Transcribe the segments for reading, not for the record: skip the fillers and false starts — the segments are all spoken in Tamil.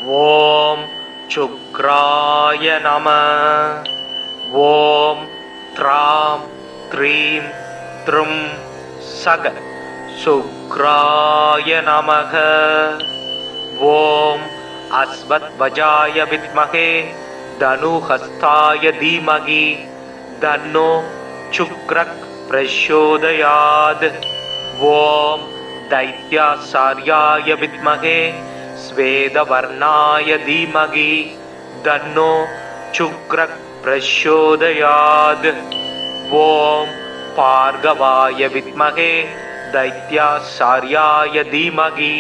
ஓம் சுக்ராய நம. ஓம் த்ராம் த்ரீம் த்ரும் சக சுக்ராய நமக. ஓம் அஸ்வத்வஜாய வித்மகே தனுஹஸ்தாய தீமகி தன்னோ சுக்ரக் பிரச்சோதயாத். ஓம் தைத்யாசார்யாய வித்மகே ஸ்வேதவர்ணாய தீமகி தன்னோ சுக்ரக் பிரச்சோதயாத். ஓம் பார்கவாய வித்மகே தைத்யாசார்யாய தீமகி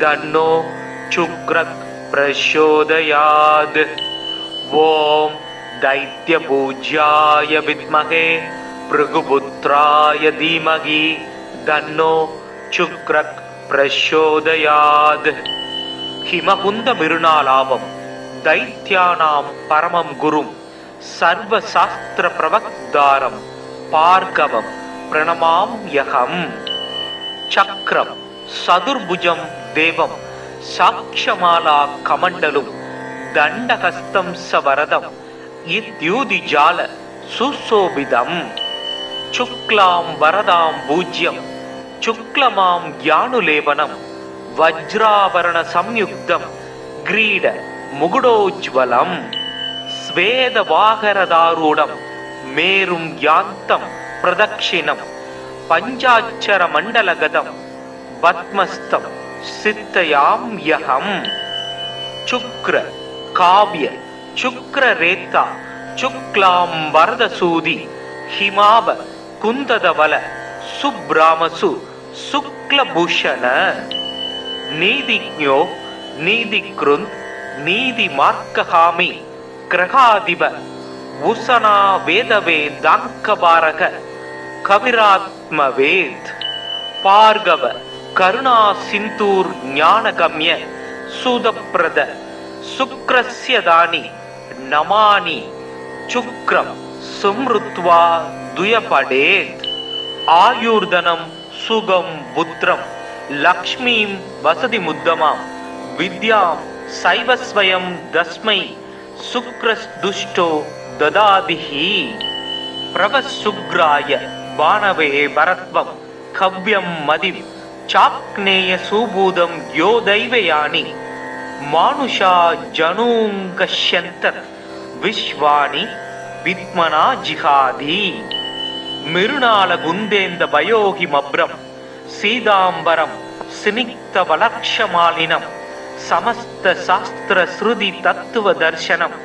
தன்னோ சுக்ரக் பிரச்சோதயாத். ஓம் தைத்யபூஜ்யாய வித்மகே பிருகுபுத்ராய தீமகி தன்னோ சுக்ரக் பிரச்சோதயாத். ஹிமகுந்த மிருணாலாபம் தைத்யானாம் பரமம் குரும் சர்வசாஸ்திர பிரவக்தாரம் பார்கவம் பிரணமாம்யகம். சக்ரம் சதுர்புஜம் தேவம் சாக்ஷமாலா கமண்டலும் தண்டஹஸ்தம் சவரதம் இத்யூதிஜால சுசோபிதம். சுக்லாம் வரதாம் பூஜ்யம் சுக்லமாம் யானுலேபனம் வஜ்ராபரண சம்யுக்தம் கிரீட முகுடோஜ்வலம். ஸ்வேத வாகரதாரூடம் மேரும் யாந்தம் பிரதக்ஷிணம் பஞ்சாட்சர மண்டலகதம் பத்மஸ்தம் சித்தயாம்யகம். சுக்ர காவ்ய சுக்ரரேத்தா சுக்லாம் வரதசூதி ஹிமாப குந்ததவல சுப்ராமசு சுக்லபூஷண. நீதிஜ்ஞோ நீதிக்ருந்த் நீதி மார்க்கஹாமி கிரகாதிப உசனா வேதவேதாங்கபாரக கவிராத்மவேத். பார்கவ கருணா சிந்தூர் ஞானகம்ய சுதப்ரத சுக்ரஸ்யதானி நமானி சுக்ரம் சும்ருத்வா துயபடேத். ஆயுர்தனம் சுகம் புத்ரம் லக்ஷ்மீம் வசதி முத்தமாம் வித்யாம் சைவஸ்வயம் தஸ்மை சுக்ரஸ்துஷ்டோ ததாதிஹி. பிரவசுக்ராய பானவே பரத்வம் கவ்யம் மதிம் சாக்னேய சூபூதம் யோ தைவயானி மானுஷா ஜனூங்கஷ்யந்தர் விஸ்வானி வித்மனா ஜிஹாதி. மிருணால குந்தேந்த பயோகி மப்ரம் சீதாம்பரம் சினிக்த வலக்ஷமாலினம் சமஸ்த சாஸ்திர ஸ்ருதி தத்துவ தர்சனம்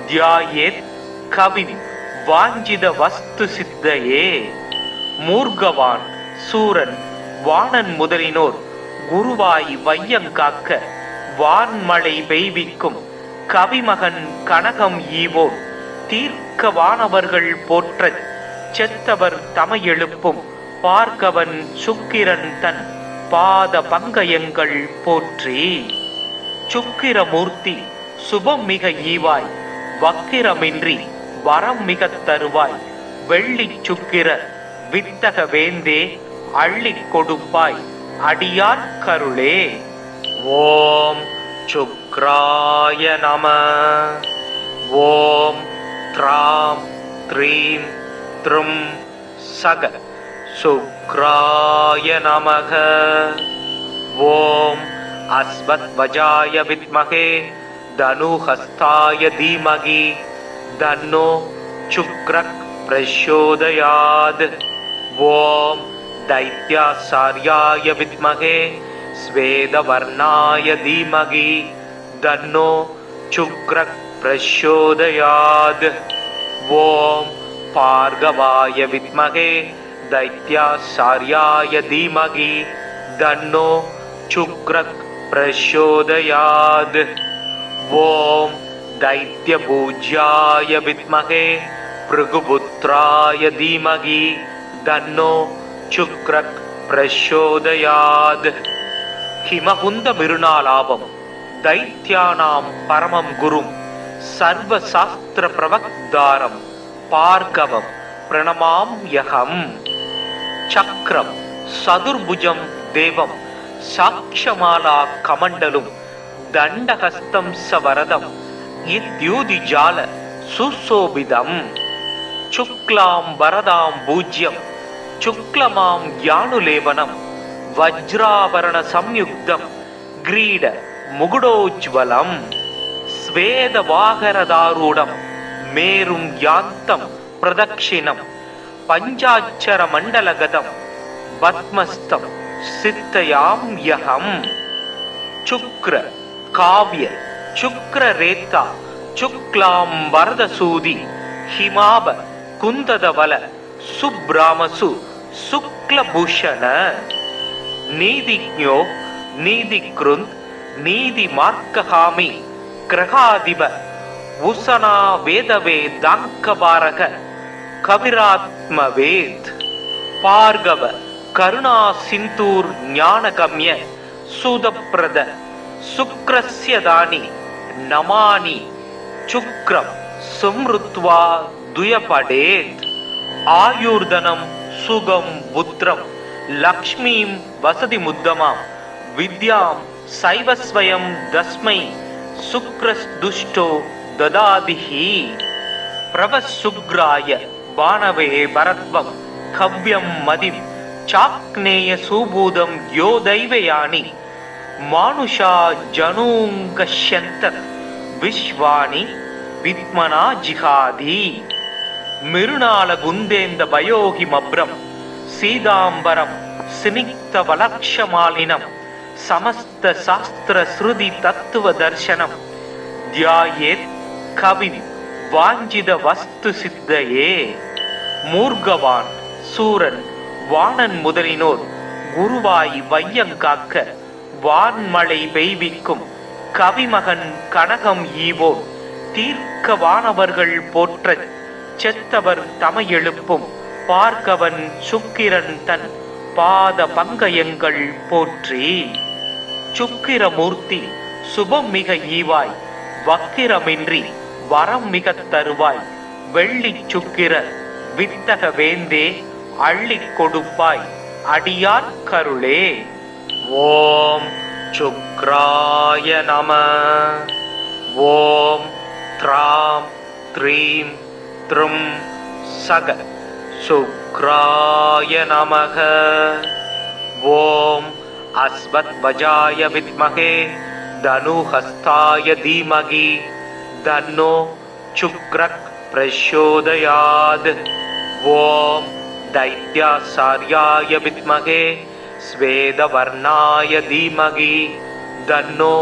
தியாயேத் கவிம் வாஞ்சித வஸ்து சித்தையே. மூர்கவான் சூரன் வாணன் முதலினோர் குருவாய் வையங்காக்க வான்மழை பெய்விக்கும் கவிமகன் கனகம் ஈவோர் தீர்க்க வானவர்கள் போற்றச் செத்தவர் தமையெழுப்பும் பார்கவன் சுக்கிரன் தன் பாத பங்கயங்கள் போற்றி. சுக்கிரமூர்த்தி சுபம் மிக ஈவாய் வக்கிரமின்றி வரம் மிக தருவாய் வெள்ளி சுக்கிர வித்தக வேந்தே அள்ளி கொடுப்பாய் அடியார் கருளே. ஓம் சுக்ராய நம. ஓம் த்ராம் த்ரீம் த்ரும் சக சுக்ராய நமக. ஓம் அஸ்வத்வஜாய வித்மகே தனுஹஸ்தாய தீமகி தன்னோ சுக்ரக் பிரச்சோதயாத். ஓம் தைத்யாசார்யாய வித்மகே ஸ்வேதவர்ணாய தீமகி தன்னோ சுக்ரக் பிரச்சோதயாத். ஓம் பார்கவாய வித்மகே தைத்யாசார்யாய தீமகி தன்னோ சுக்ரக் பிரச்சோதயாத். ஓம் தைத்யபூஜ்யாய வித்மகே பிருகுபுத்ராய தீமகி தன்னோ சுக்ரக் பிரச்சோதயாத். ஹிமகுந்த மிருணாலாபம் தைத்யானாம் பரமம் குரும் சர்வசாஸ்திர பிரவக்தாரம் பார்கவம் பிரணமாம்யகம். சக்ரம் சதுர்புஜம் தேவம் சாக்ஷமாலா கமண்டலும் தண்டஹஸ்தம் சவரதம் இத்யூதிஜால சுசோபிதம் சுக்லாம் வரதாம் பூஜ்யம் சுக்லமாம் யானுலேவனம் வஜ்ராபரண சம்யுக்தம் கிரீட முகுடோஜ்வலம் ஸ்வேத வாகரதாரூடம் மேரும் யாந்தம் பிரதக்ஷிணம் பஞ்சாட்சர மண்டலகதம் பத்மஸ்தம் சித்தயாம் யகம் சுக்ர காவ்ய சுக்ர ரேத்தா சுக்லாம் வரதசூதி ஹிமாப குந்ததவல சுப்ராமசு சுக்லபூஷண நீதிஜ்ஞோ நீதிக்ருந்த் நீதி மார்க்ககாமி கிரகாதிப உசனா வேதவே தாங்கபாரக கவிராத்மவேத் பார்கவ கருணா சிந்தூர் ஞானகம்ய சூதப்பிரத சுக்ரஸ்யதானி நமானி சுக்ரம் சும்ருத்வா துயபடேத் ஆயுர்தனம் சுகம் புத்திரம் லக்ஷ்மீம் வசதி முத்தமாம் வித்யாம் சைவஸ்வயம் தஸ்மை சுக்ரஸ்துஷ்டோ ததாதிஹி பிரவசுக்ராய பானவே பரத்வம் கவ்யம் மதிம் சாக்னேய சூபூதம் யோ தைவயானி மானுஷா ஜனூங்கஷ்யந்த விஸ்வானி வித்மனா ஜிகாதி மிருணால குந்தேந்த பயோகி மப்ரம் சீதாம்பரம் சினிக்த வலக்ஷமாலினம் சமஸ்த சாஸ்திர ஸ்ருதி தத்துவ தர்சனம் தியாயேத் கவிம் வாஞ்சித வஸ்து சித்தையே மூர்கவான் சூரன் வாணன் முதலினோர் குருவாய் வையங்காக்க வான்மழை பெய்விக்கும் கவிமகன் கனகம் ஈவோன் தீர்க்க வானவர்கள் போற்ற செத்தவர் தமையெழுப்பும் பார்க்கவன் சுக்கிரன் தன் பாத பங்கயங்கள் போற்றி சுக்கிரமூர்த்தி சுபம் மிக ஈவாய் வக்கிரமின்றி வரம் மிக தருவாய் வெள்ளி சுக்கிர வித்தக வேந்தே அள்ளி கொடுப்பாய் அடியார் கருளே. ஓம் சுக்ராய நம. ஓம் த்ராம் த்ரீம் த்ரும் சக சுக்ராய நமக. ஓம் அஸ்வத்வஜாய வித்மகே தனுஹஸ்தாய தீமகி தன்னோ சுக்ரக் பிரச்சோதயாத். ஓம் दैत्याचार्याय विद्महे स्वेदवर्णाय धीमहि तन्नो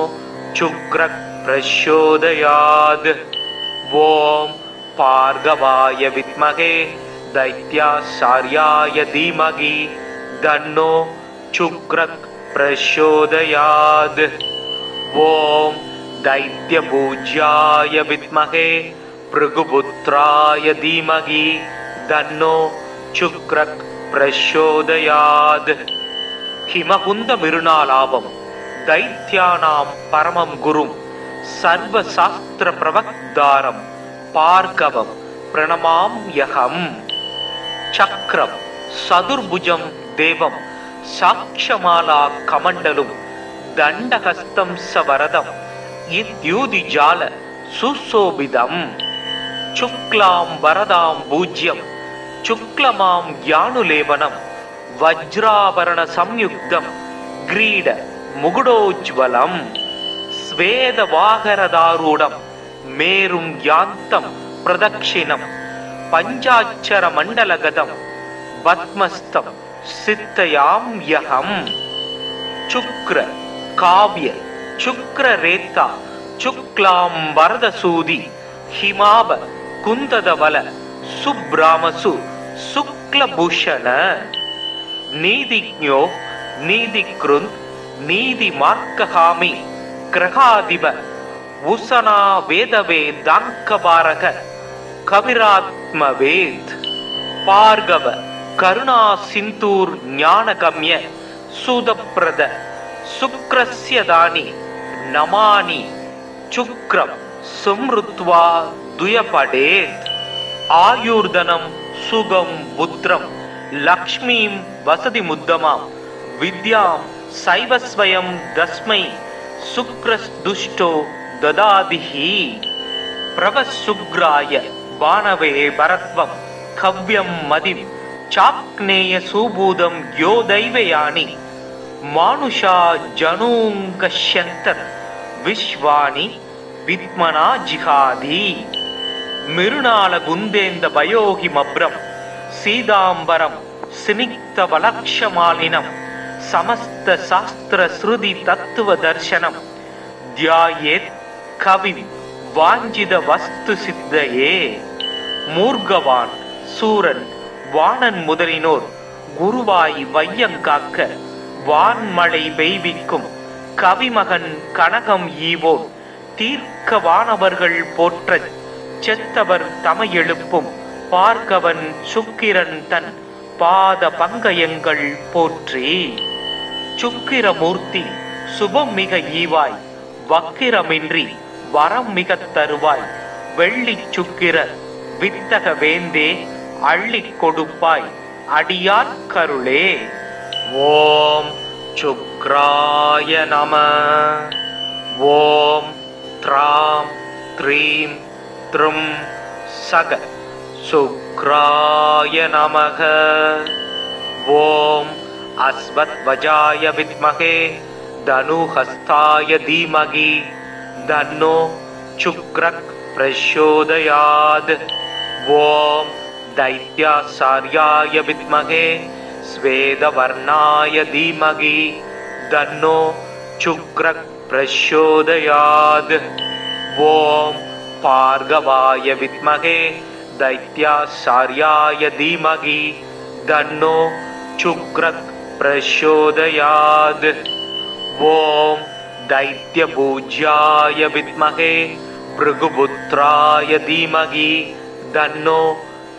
शुक्रः प्रचोदयात्. ओम भार्गवाय विद्महे दैत्याचार्याय धीमहि तन्नो शुक्रः प्रचोदयात्. ओम दैत्यपूज्याय विद्महे भृगुपुत्राय धीमहि तन्नो சுக்ரக் பிரச்சோதயாத். ஹிமகுந்த மிருணாலாபம் தைத்யானாம் பரமம் குரும் சர்வ சாஸ்திர பிரவக்தாரம் பார்கவம் பிரணமாம் யகம். சக்ரம் சதுர்புஜம் தேவம் சாக்ஷமாலா கமண்டலும் தண்டஹஸ்தம் சவரதம் இத்யூதிஜால சுசோபிதம். சுக்லாம் வரதாம் பூஜ்யம் சுக்லமாம் யானுலேவனம் வஜ்ராபரண சம்யுக்தம் கிரீட முகுடோஜ்வலம். ஸ்வேத வாகரதாரூடம் மேரும் யாந்தம் பிரதக்ஷிணம் பஞ்சாட்சர மண்டலகதம் பத்மஸ்தம் சித்தயாம் யகம். சுக்ர காவ்ய சுக்ர ரேத்தா சுக்லாம் வரதசூதி ஹிமாப குந்ததவல சுப்ராமசு சுக்லபூஷண. நீதிஜ்ஞோ நீதிக்ருந்த் நீதி மார்க்ககாமி கிரகாதிப உசனா வேதவே தாங்கபாரக கவிராத்மவேத். பார்கவ கருணா சிந்தூர் ஞானகம்ய சூதப்பிரத சுக்ரஸ்யதானி நமானி சுக்ரம் சும்ருத்வா துயபடேத். ஆயுர்தனம் சுகம் புத்திரம் லக்ஷ்மீம் வசதி முத்தமாம் வித்யாம் சைவஸ்வயம் தஸ்மை சுக்ரஸ்துஷ்டோ ததாதிஹி பிரவசுக்ராய பானவே பரத்வம் கவ்யம் மதிம் சாக்னேய சூபூதம் யோ தைவயானி மானுஷா ஜனூங்கஷ்யந்தர் விஸ்வானி வித்மனா ஜிஹாதி மிருணால குந்தேந்த பயோகி மப்ரம் சீதாம்பரம் சினிக்த வலக்ஷமாலினம் சமஸ்த சாஸ்திர ஸ்ருதி தத்துவ தர்சனம் தியாயேத் கவிம் வாஞ்சித வஸ்து சித்தையே. மூர்கவான் சூரன் வாணன் முதலினோர் குருவாய் வையங்காக்க வான்மழை பெய்விக்கும் கவிமகன் கனகம் ஈவோர் தீர்க்க வானவர்கள் போற்றச் செத்தவர் தமையெழுப்பும் பார்கவன் சுக்கிரன் தன் பாத பங்கயங்கள் போற்றி. சுக்கிரமூர்த்தி சுபம் மிக ஈவாய் வக்கிரமின்றி வரம் மிக தருவாய் வெள்ளி சுக்கிர வித்தக வேந்தே அள்ளிக் கொடுப்பாய் அடியார் கருளே. ஓம் சுக்ராய நம. ஓம் த்ராம் த்ரீம் த்ரும் சக சுக்ராய நமக. ஓம் அஸ்வத்வஜாய வித்மகே தனுஹஸ்தாய தீமகி தன்னோ சுக்ரக் பிரச்சோதயாத். ஓம் தைத்யாசார்யாய வித்மகே ஸ்வேதவர்ணாய தீமகி தன்னோ சுக்ரக் பிரச்சோதயாத். ஓம் பார்கவாய வித்மகே தைத்யாசார்யாய தீமகி தன்னோ சுக்ரக் பிரச்சோதயாத். ஓம் दैत्यपूज्याय विद्महे भृगुपुत्राय धीमहि तन्नो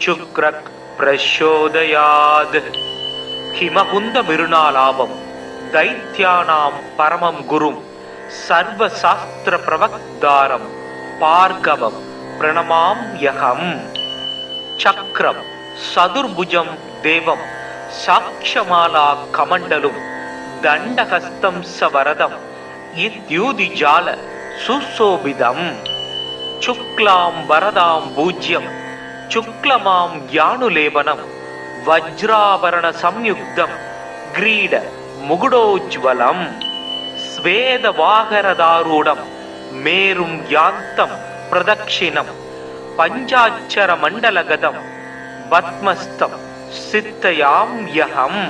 शुक्रः प्रचोदयात्. हिमकुन्द मिरुणालाभं दैत्यानां परमं गुरुं सर्वशास्त्र प्रवक्तारं भार्गवं प्रणमाम्यहम्. चक्रं सदुर्भुजं देवं साक्षमाला कमण्डलुं दण्डहस्तं सवरदं इत्युदिजाल सुशोभितम्. शुक्लां वरदां पूज्यं शुक्लमां यानुलेपनं वज्राभरण संयुक्तं ग्रीड मुकुटोज्ज्वलम्. स्वेदवाहरदारूढं मेरुं यान्तं प्रदक्षिणं पञ्चाक्षर मण्डलगतं पद्मस्तं सिद्धयाम्यहम्.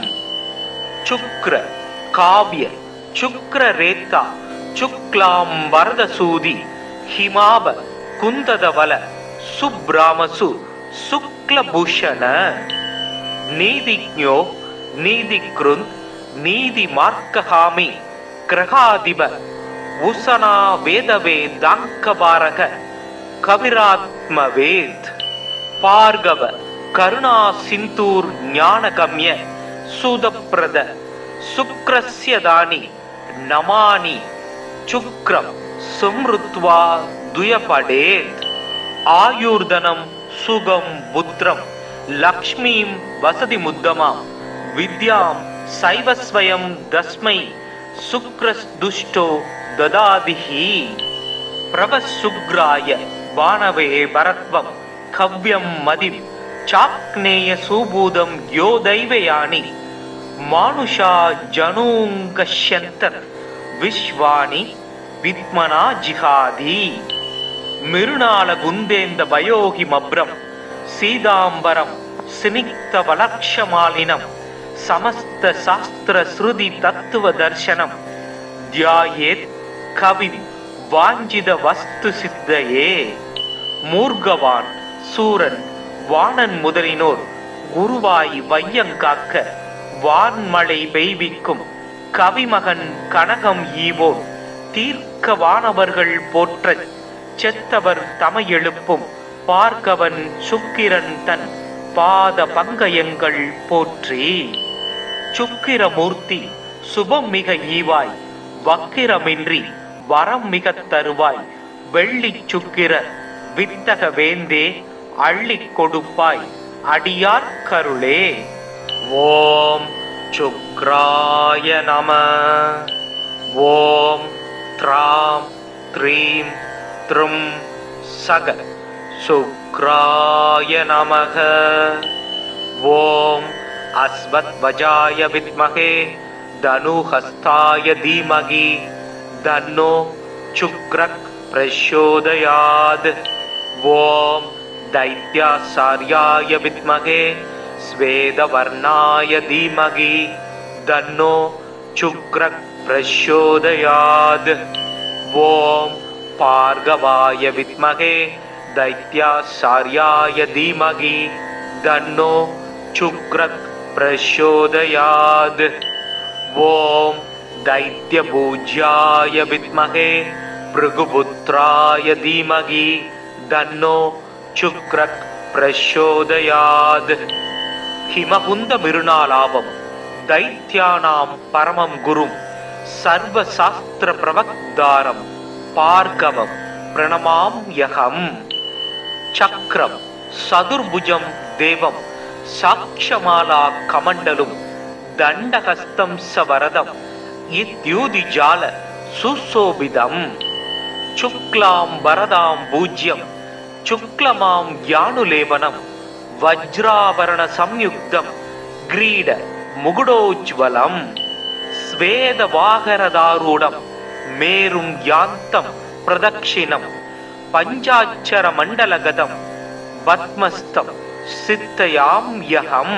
शुक्र काव्य शुक्ररेता शुक्लां वरदसूदि हिमाभ कुन्ददवल सुब्रामसु शुक्लभूषण. नीतिज्ञो नीतिकृन् नीतिमार्कहामि ग्रहाधिप उषना वेदवेदाङ्कभारक कविरात्मवेद. भार्गव करुणा सिन्धुर् ज्ञानगम्य सुदप्रद शुक्रस्य दानि नमानि शुक्रं सुमृत्वा द्वयपडेत्. आयुर्धनं सुगं पुत्रं लक्ष्मीं वसति मुद्दमां विद्यां सैवस्वयं तस्मै शुक्रस्दुष्टो ददादिहि. प्रवसुग्राय बाणवे भरत्वं कव्यं मदिं चाक्नेय सुबूदं यो दैवयानि मानुषा जनुङ्गश्यन्तर् विश्वानि विद्मना जिहादि. मिरुणाल गुन्देन्द भयोहि मब्रं सीदाम्बरं सिनिक्त वलक्षमालिनं समस्त शास्त्र श्रुति तत्व दर्शनं ध्यायेत् कविं वाञ्छित वस्तु सिद्धये. मूर्गवान् सूरन् வாணன் முதலினோர் குருவாய் வையங்காக்க வான்மழை பெய்விக்கும் கவிமகன் கனகம் ஈவோர் தீர்க்க வானவர்கள் போற்றச் செத்தவர் தமையெழுப்பும் பார்கவன் சுக்கிரன் தன் பாத பங்கயங்கள் போற்றி. சுக்கிரமூர்த்தி சுபம் மிக ஈவாய் வக்கிரமின்றி வரம் மிக தருவாய் வெள்ளி சுக்கிர வித்தக வேந்தே அள்ளிக் கொடுப்பாய் அடியார் கருளே. ஓம் சுக்ராய நம. ஓம் த்ராம் த்ரீம் த்ரும் சக சுக்ராய நமக. ஓம் அஸ்வத்வஜாய வித்மகே தனுஹஸ்தாய தீமகி தன்னோ சுக்ரக் பிரச்சோதயாத். ஓம் தைத்யாசார்யாய வித்மகே ஸ்வேதவர்ணாய தீமகி தன்னோ சுக்ரக் பிரச்சோதயாத். ஓம் பார்கவாய வித்மகே தைத்யாசார்யாய தீமகி தன்னோ சுக்ரக் பிரச்சோதயாத். ஓம் தைத்யபூஜ்யாய வித்மகே பிருகுபுத்ராய தீமகி தன்னோ சுக்ரக் பிரச்சோதயாத். ஹிமகுந்த மிருணாலாபம் தைத்யானாம் பரமம் குரும் சர்வசாஸ்திர பிரவக்தாரம் பார்கவம் பிரணமாம்யகம். சக்ரம் சதுர்புஜம் தேவம் சாக்ஷமாலா கமண்டலும் தண்டஹஸ்தம் சவரதம் இத்யூதிஜால சுசோபிதம். சுக்லாம் வரதாம் பூஜ்யம் சுக்லமாம் யானுலேபனம் வஜ்ராபரண சம்யுக்தம் கிரீட முகுடோஜ்வலம். ஸ்வேத வாகரதாரூடம் மேரும் யாந்தம் பிரதக்ஷிணம் பஞ்சாட்சர மண்டலகதம் பத்மஸ்தம் சித்தயாம்யகம்.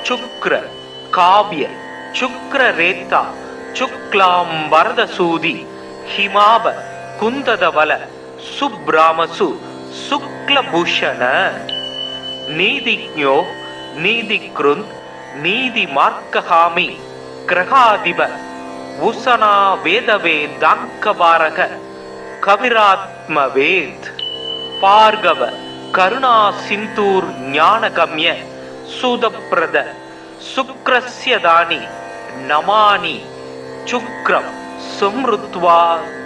சுக்ர காவ்ய சுக்ரரேத்தா சுக்லாம் வரதசூதி ஹிமாப குந்ததவல சுப்ராமசு சுக்லபூஷண. நீதிஜ்ஞோ நீதிக்ருந்த் நீதி மார்க்கஹாமி கிரகாதிப உசனா வேதவே தாங்கபாரக கவிராத்மவேத். பார்கவ கருணா சிந்தூர் ஞானகம்ய சுதப்ரத சுக்ரஸ்ய தானி நமானி சுக்ரம் சும்ருத்வா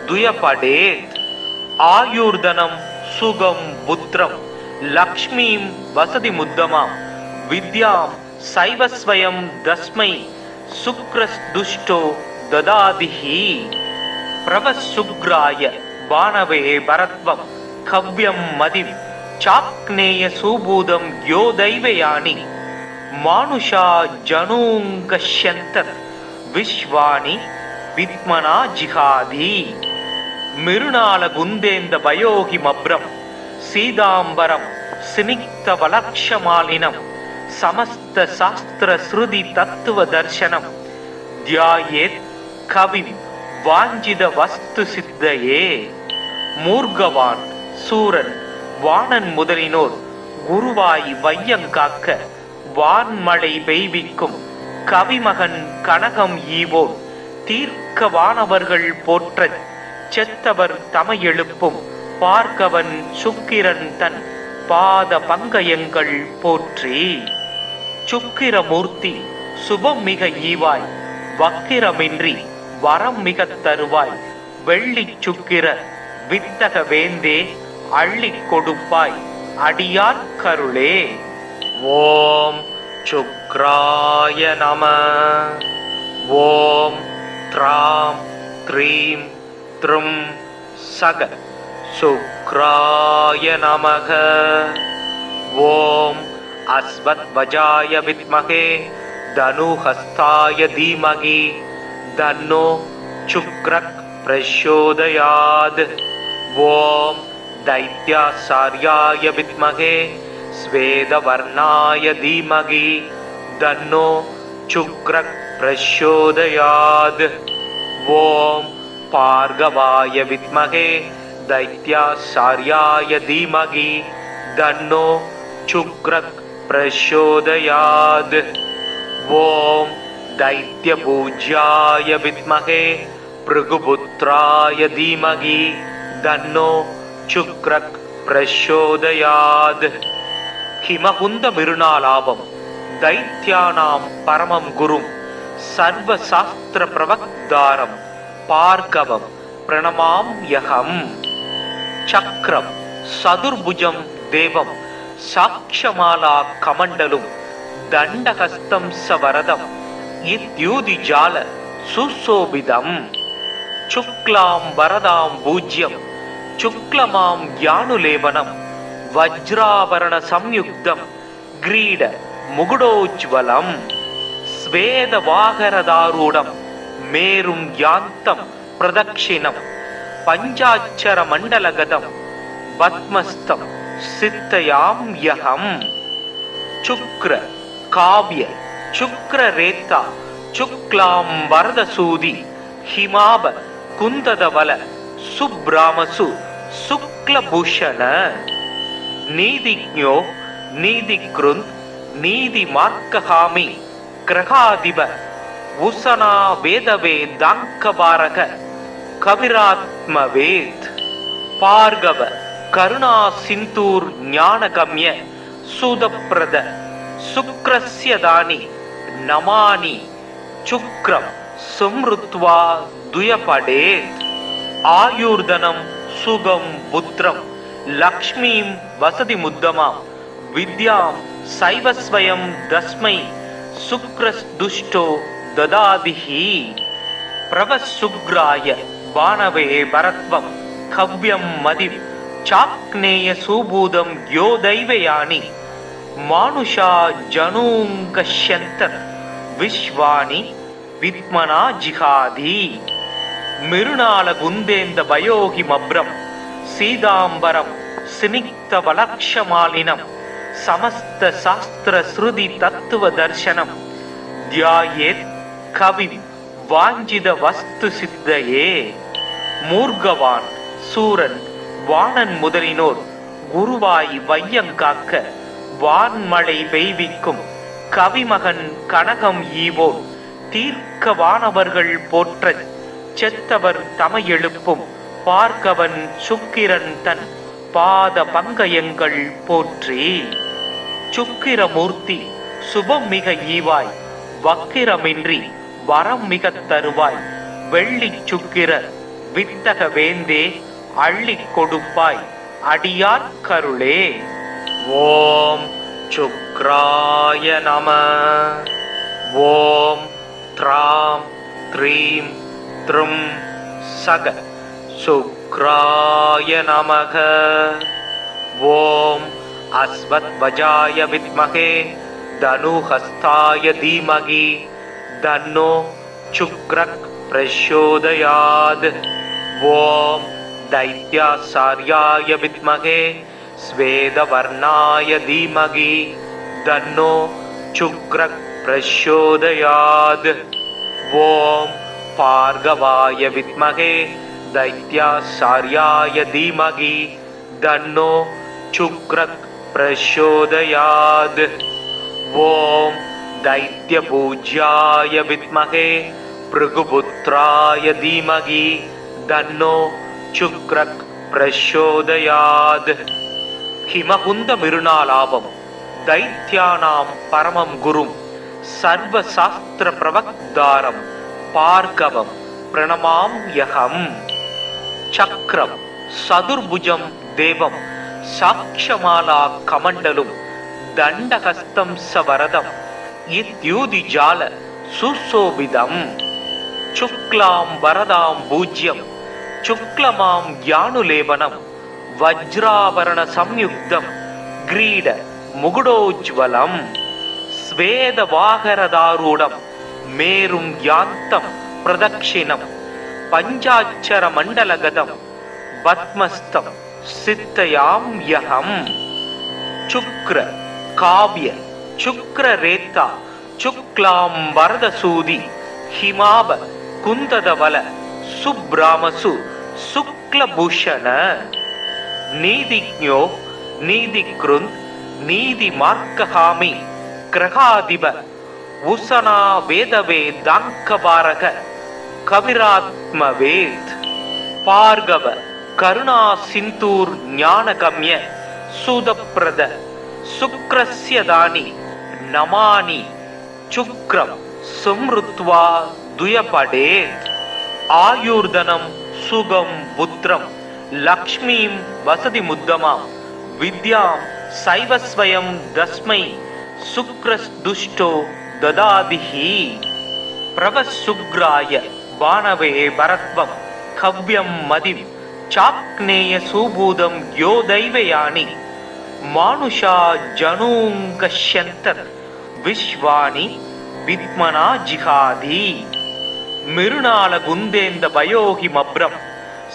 துயபடேத். ஆயுர்தனம் சுகம் புத்திரம் லக்ஷ்மீம் வசதி முத்தமாம் வித்யாம் சைவஸ்வயம் தஸ்மை சுக்ரஸ்துஷ்டோ ததாதிஹி. பிரவசுக்ராய பானவே பரத்வம் கவ்யம் மதிம் சாக்னேய சூபூதம் யோ தைவயானி மானுஷா ஜனூங்கஷ்யந்தர் விஸ்வானி வித்மனா ஜிஹாதி. மிருணால குந்தேந்த பயோகி மப்ரம் சீதாம்பரம் சினிக்த வலக்ஷமாலினம் சமஸ்த சாஸ்திர ஸ்ருதி தத்துவ தர்சனம் தியாயேத் கவிம் வாஞ்சித வஸ்து சித்தையே. மூர்கவான் சூரன் வாணன் முதலினோர் குருவாய் வையங்காக்க வான்மழை பெய்விக்கும் கவிமகன் கனகம் ஈவோன் தீர்க்க வானவர்கள் போற்றச் செத்தவர் தமை எழுப்பும் பார்கவன் சுக்கிரன் தன் பாத பங்கயங்கள் போற்றி. சுக்கிரமூர்த்தி சுபம் மிக ஈவாய் வக்கிரமின்றி வரம் மிக தருவாய் வெள்ளி சுக்கிர வித்தக வேந்தே அள்ளி கொடுப்பாய் அடியார் கருளே. ஓம் சுக்ராய நம. ஓம் த்ராம் த்ரீம் த்ரும் சக சுக்ராய நமக. ஓம் அஸ்வத்வஜாய வித்மகே தனுஹஸ்தாய தீமகி தன்னோ சுக்ரக் பிரச்சோதயாத். ஓம் தைத்யாசார்யாய வித்மகே ஸ்வேதவர்ணாய தீமகி தன்னோ சுக்ரக் பிரச்சோதயாத். ஓம் பார்கவாய வித்மகே தைத்யாசார்யாய தீமகி தன்னோ சுக்ரக் பிரச்சோதயாத். ஓம் தைத்யபூஜ்யாய வித்மகே பிருகுபுத்ராய தீமகி தன்னோ சுக்ரக் பிரச்சோதயாத். ஹிமகுந்த மிருணாலாபம் தைத்யானாம் பரமம் குரும் சர்வசாஸ்திர பிரவக்தாரம் பார்கவம் பிரணமாம்யகம். சக்ரம் சதுர்புஜம் தேவம் சாக்ஷமாலா கமண்டலும் தண்டஹஸ்தம் சவரதம் இத்யூதிஜால சுசோபிதம். சுக்லாம் வரதாம் பூஜ்யம் சுக்லமாம் யானுலேபனம் வஜ்ராபரண சம்யுக்தம் கிரீட முகுடோஜ்வலம் ஸ்வேத வாகரதாரூடம் மேரும் யாந்தம் பிரதக்ஷிணம் பஞ்சாட்சர மண்டலகதம் பத்மஸ்தம் சித்தயாம் யகம் சுக்ர காவ்ய சுக்ர ரேத்தா சுக்லாம் வரதசூதி ஹிமாப குந்ததவல சுப்ராமசு சுக்லபூஷண நீதிஜ்ஞோ நீதிக்ருந்த் நீதி மார்க்ககாமி கிரகாதிப உசனா வேதவே தாங்கபாரக கவிராத்மவேத் பார்கவ கருணா சிந்தூர் ஞானகம்ய சுதப்ரத சுக்ரஸ்யதானி நமானி சுக்ரம் சும்ருத்வா துயபடேத் ஆயுர்தனம் சுகம் புத்திரம் லக்ஷ்மீம் வசதி முத்தமாம் வித்யாம் சைவஸ்வயம் தஸ்மை சுக்ரஸ்துஷ்டோ ததாதிஹி பிரவசுக்ராய பானவே பரத்வம் கவ்யம் மதி சாக்னேய சூபூதம் யோ தைவயானி மானுஷா ஜனூங்கஷ்யந்தர் விஸ்வானி வித்மனா ஜிஹாதி மிருணால குந்தேந்த பயோகி மப்ரம் சீதாம்பரம் சினிக்த வலக்ஷமாலினம் சமஸ்த சாஸ்திர ஸ்ருதி தத்துவ தர்சனம் தியாயேத் கவி வாஞ்சித வஸ்து சித்தையே மூர்கவான் சூரன் வாணன் முதலினோர் குருவாய் வையங்காக்க வான்மழை பெய்விக்கும் கவிமகன் கனகம் ஈவோன் தீர்க்க வானவர்கள் போற்ற செத்தவர் தமை எழுப்பும் பார்க்கவன் சுக்கிரன் தன் பாத பங்கயங்கள் போற்றி சுக்கிரமூர்த்தி சுபம் மிக ஈவாய் வக்கிரமின்றி வரம் மிக தருவாய் வெள்ளி சுக்கிர வித்தக வேந்தே அள்ளி கொடுப்பாய் அடியார் கருளே. ஓம் சுக்ராய நம. ஓம் த்ராம் த்ரீம் த்ரும் சக சுக்ராய நமக. ஓம் அஸ்வத்வஜாய வித்மகே தனுஹஸ்தாய தீமகி தன்னோ சுக்ரக் பிரச்சோதயாத். ஓம் दैत्याचार्याय विद्महे स्वेदवर्णाय धीमहि तन्नो शुक्रः प्रचोदयात्. ओम भार्गवाय विद्महे दैत्याचार्याय धीमहि तन्नो शुक्रः प्रचोदयात्. ओम दैत्यपूज्याय विद्महे भृगुपुत्राय धीमहि तन्नो शुक्रः प्रचोदयात्. हिमकुंद मिरुनालाभम दैत्यानां परमं गुरुं सर्वशास्त्र प्रवक्तारं पार्गवं प्रणमाम्यहं. चक्रं सदुर्भुजं देवं साक्षमाला कमण्डलुं दण्डहस्तं सवरदं इत्युदिजाल सुशोभितम्. शुक्लां वरदां पूज्यं शुक्लमां यानुलेपनं वज्राभरण संयुक्तं ग्रीड मुकुटोज्वलं स्वेदवाहरदारूढं मेरुं यान्तं प्रदक्षिणं पञ्चाक्षर मण्डलगतं पद्मस्तं सिद्धयाम्यहम्. शुक्र काव्य शुक्ररेता शुक्लां वरदसूदि हिमाब कुन्ददवल सुब्रामसु शुक्लभूषण. नीतिज्ञो नीतिकृन् नीति मार्कहामि ग्रहाधिप उसना वेदवे दाङ्कबारक कविरात्मवेत्. पार्गव करुणा सिन्तूर् ज्ञानगम्य सुदप्रद शुक्रस्य दानि नमानि शुक्रं सुमृत्वा दुयपडेत्. आयुर्धनं सुगं पुत्रं लक्ष्मीं वसति मुद्दमां विद्यां सैवस्वयं दस्मै शुक्रस्दुष्टो ददादिहि. प्रवसुग्राय बाणवे भरत्वं கவ்யம் மதிம் சாக்னேய சூபூதம் யோ தைவயானி மானுஷா ஜனூங்கஷ்யந்தர் விஸ்வானி வித்மனா ஜிஹாதி மிருணால குந்தேந்த பயோகி மப்ரம்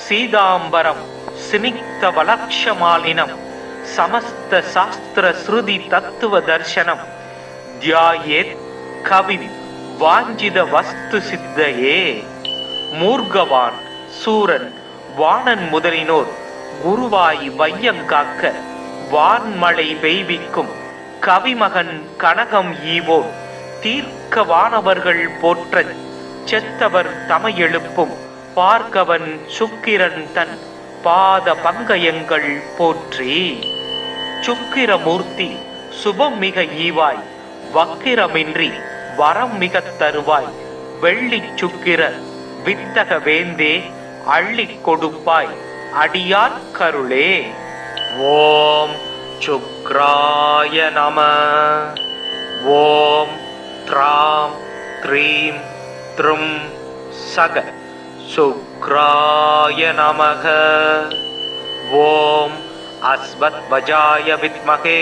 சீதாம்பரம் சினிக்த வலக்ஷமாலினம் சமஸ்த சாஸ்திர ஸ்ருதி தத்துவ தர்சனம் தியாயேத் கவிம் வாஞ்சித வஸ்து சித்தையே. மூர்கவான் சூரன் வாணன் முதலினோர் குருவாய் வையங்காக்க வான்மழை பெய்விக்கும் கவிமகன் கனகம் ஈவோன் தீர்க்க வானவர்கள் போற்றச் செத்தவர் தமை எழுப்பும் பார்க்கவன் சுக்கிரன் தன் பாத பங்கயங்கள் போற்றி. சுக்கிரமூர்த்தி சுபம் மிக ஈவாய் வக்கிரமின்றி வரம் மிக தருவாய் வெள்ளி சுக்கிர வித்தக வேந்தே அள்ளி கொடுப்பாய் அடியார் கருளே. ஓம் சுக்ராய நம. ஓம் த்ராம் த்ரீம் த்ரும் சக சுக்ராய நமக. ஓம் அஸ்வத்வஜாய வித்மகே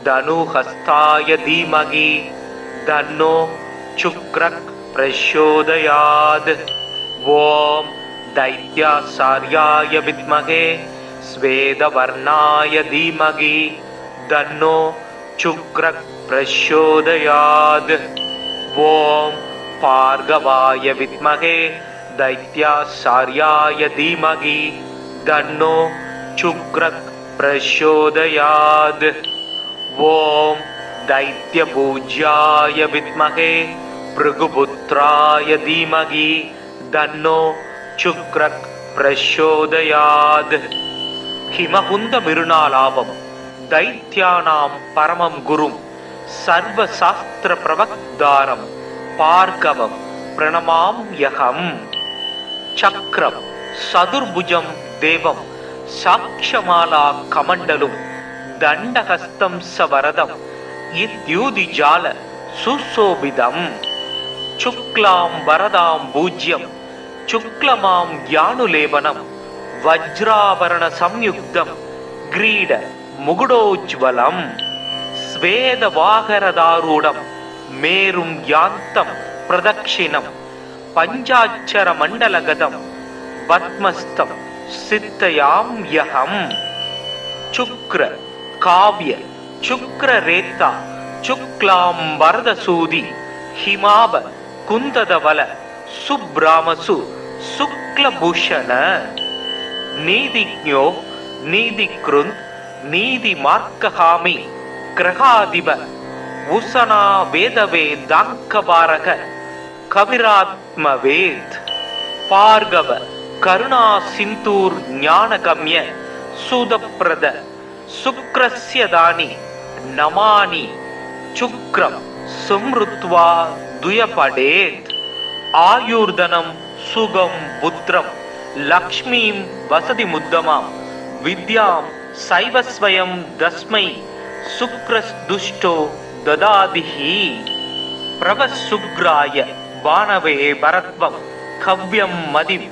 தனுஹஸ்தாய தீமகி தன்னோ சுக்ரக் பிரச்சோதயாத். ஓம் தைத்யாசார்யாய வித்மகே ஸ்வேதவர்ணாய தீமகி தன்னோ சுக்ரக் பிரச்சோதயாத். ஓம் பார்கவாய வித்மகே दैत्यासार्याय धीमहि तन्नो शुक्रः प्रचोदयात्. ओम दैत्यपूज्याय विद्महे भृगुपुत्राय धीमहि तन्नो शुक्रः प्रचोदयात्. हिमकुंद मिरुनालाभम दैत्यानां परमं गुरुं सर्वशास्त्र प्रवक्तारं பார்கவம் பிரணமாம்யகம். சக்ரம் சதுர்புஜம் தேவம் சாக்ஷமாலா கமண்டலும் தண்டஹஸ்தம் சவரதம் இத்யூதிஜால சுசோபிதம். சுக்லாம் வரதாம் பூஜ்யம் சுக்லமாம் யானுலேபனம் வஜ்ராவரண சம்யுக்தம் கிரீட முகுடோஜ்வலம். ஸ்வேதவாகரதாரூடம் மேரும் யாந்தம் பிரதக்ஷிணம் பஞ்சாட்சர மண்டலகதம் பத்மஸ்தம் சித்தயாம்யகம். சுக்ர காவ்ய சுக்ர ரேத்தா சுக்லாம் வரதசூதி ஹிமாப குந்ததவல சுப்ராமசு சுக்லபூஷண. நீதிஜ்ஞோ நீதிக்ருந்த் நீதி மார்க்கஹாமி கிரகாதிப உசனா வேதவே தாங்கபாரக கவிராத்மவேத். பார்கவ கருணா சிந்தூர் ஞானகம்ய சூதப்ரத சுக்ரஸ்ய தானி நமானி சுக்ரம் சும்ருத்வா துயபடேத். ஆயுர்தனம் சுகம் புத்திரம் லக்ஷ்மீம் வசதி முத்தமாம் வித்யாம் சைவஸ்வயம் தஸ்மை சுக்ரஸ்துஷ்டோ ததாதிஹி. பிரவசுக்ராய பானவே பரத்வம் கவ்யம் மதிம்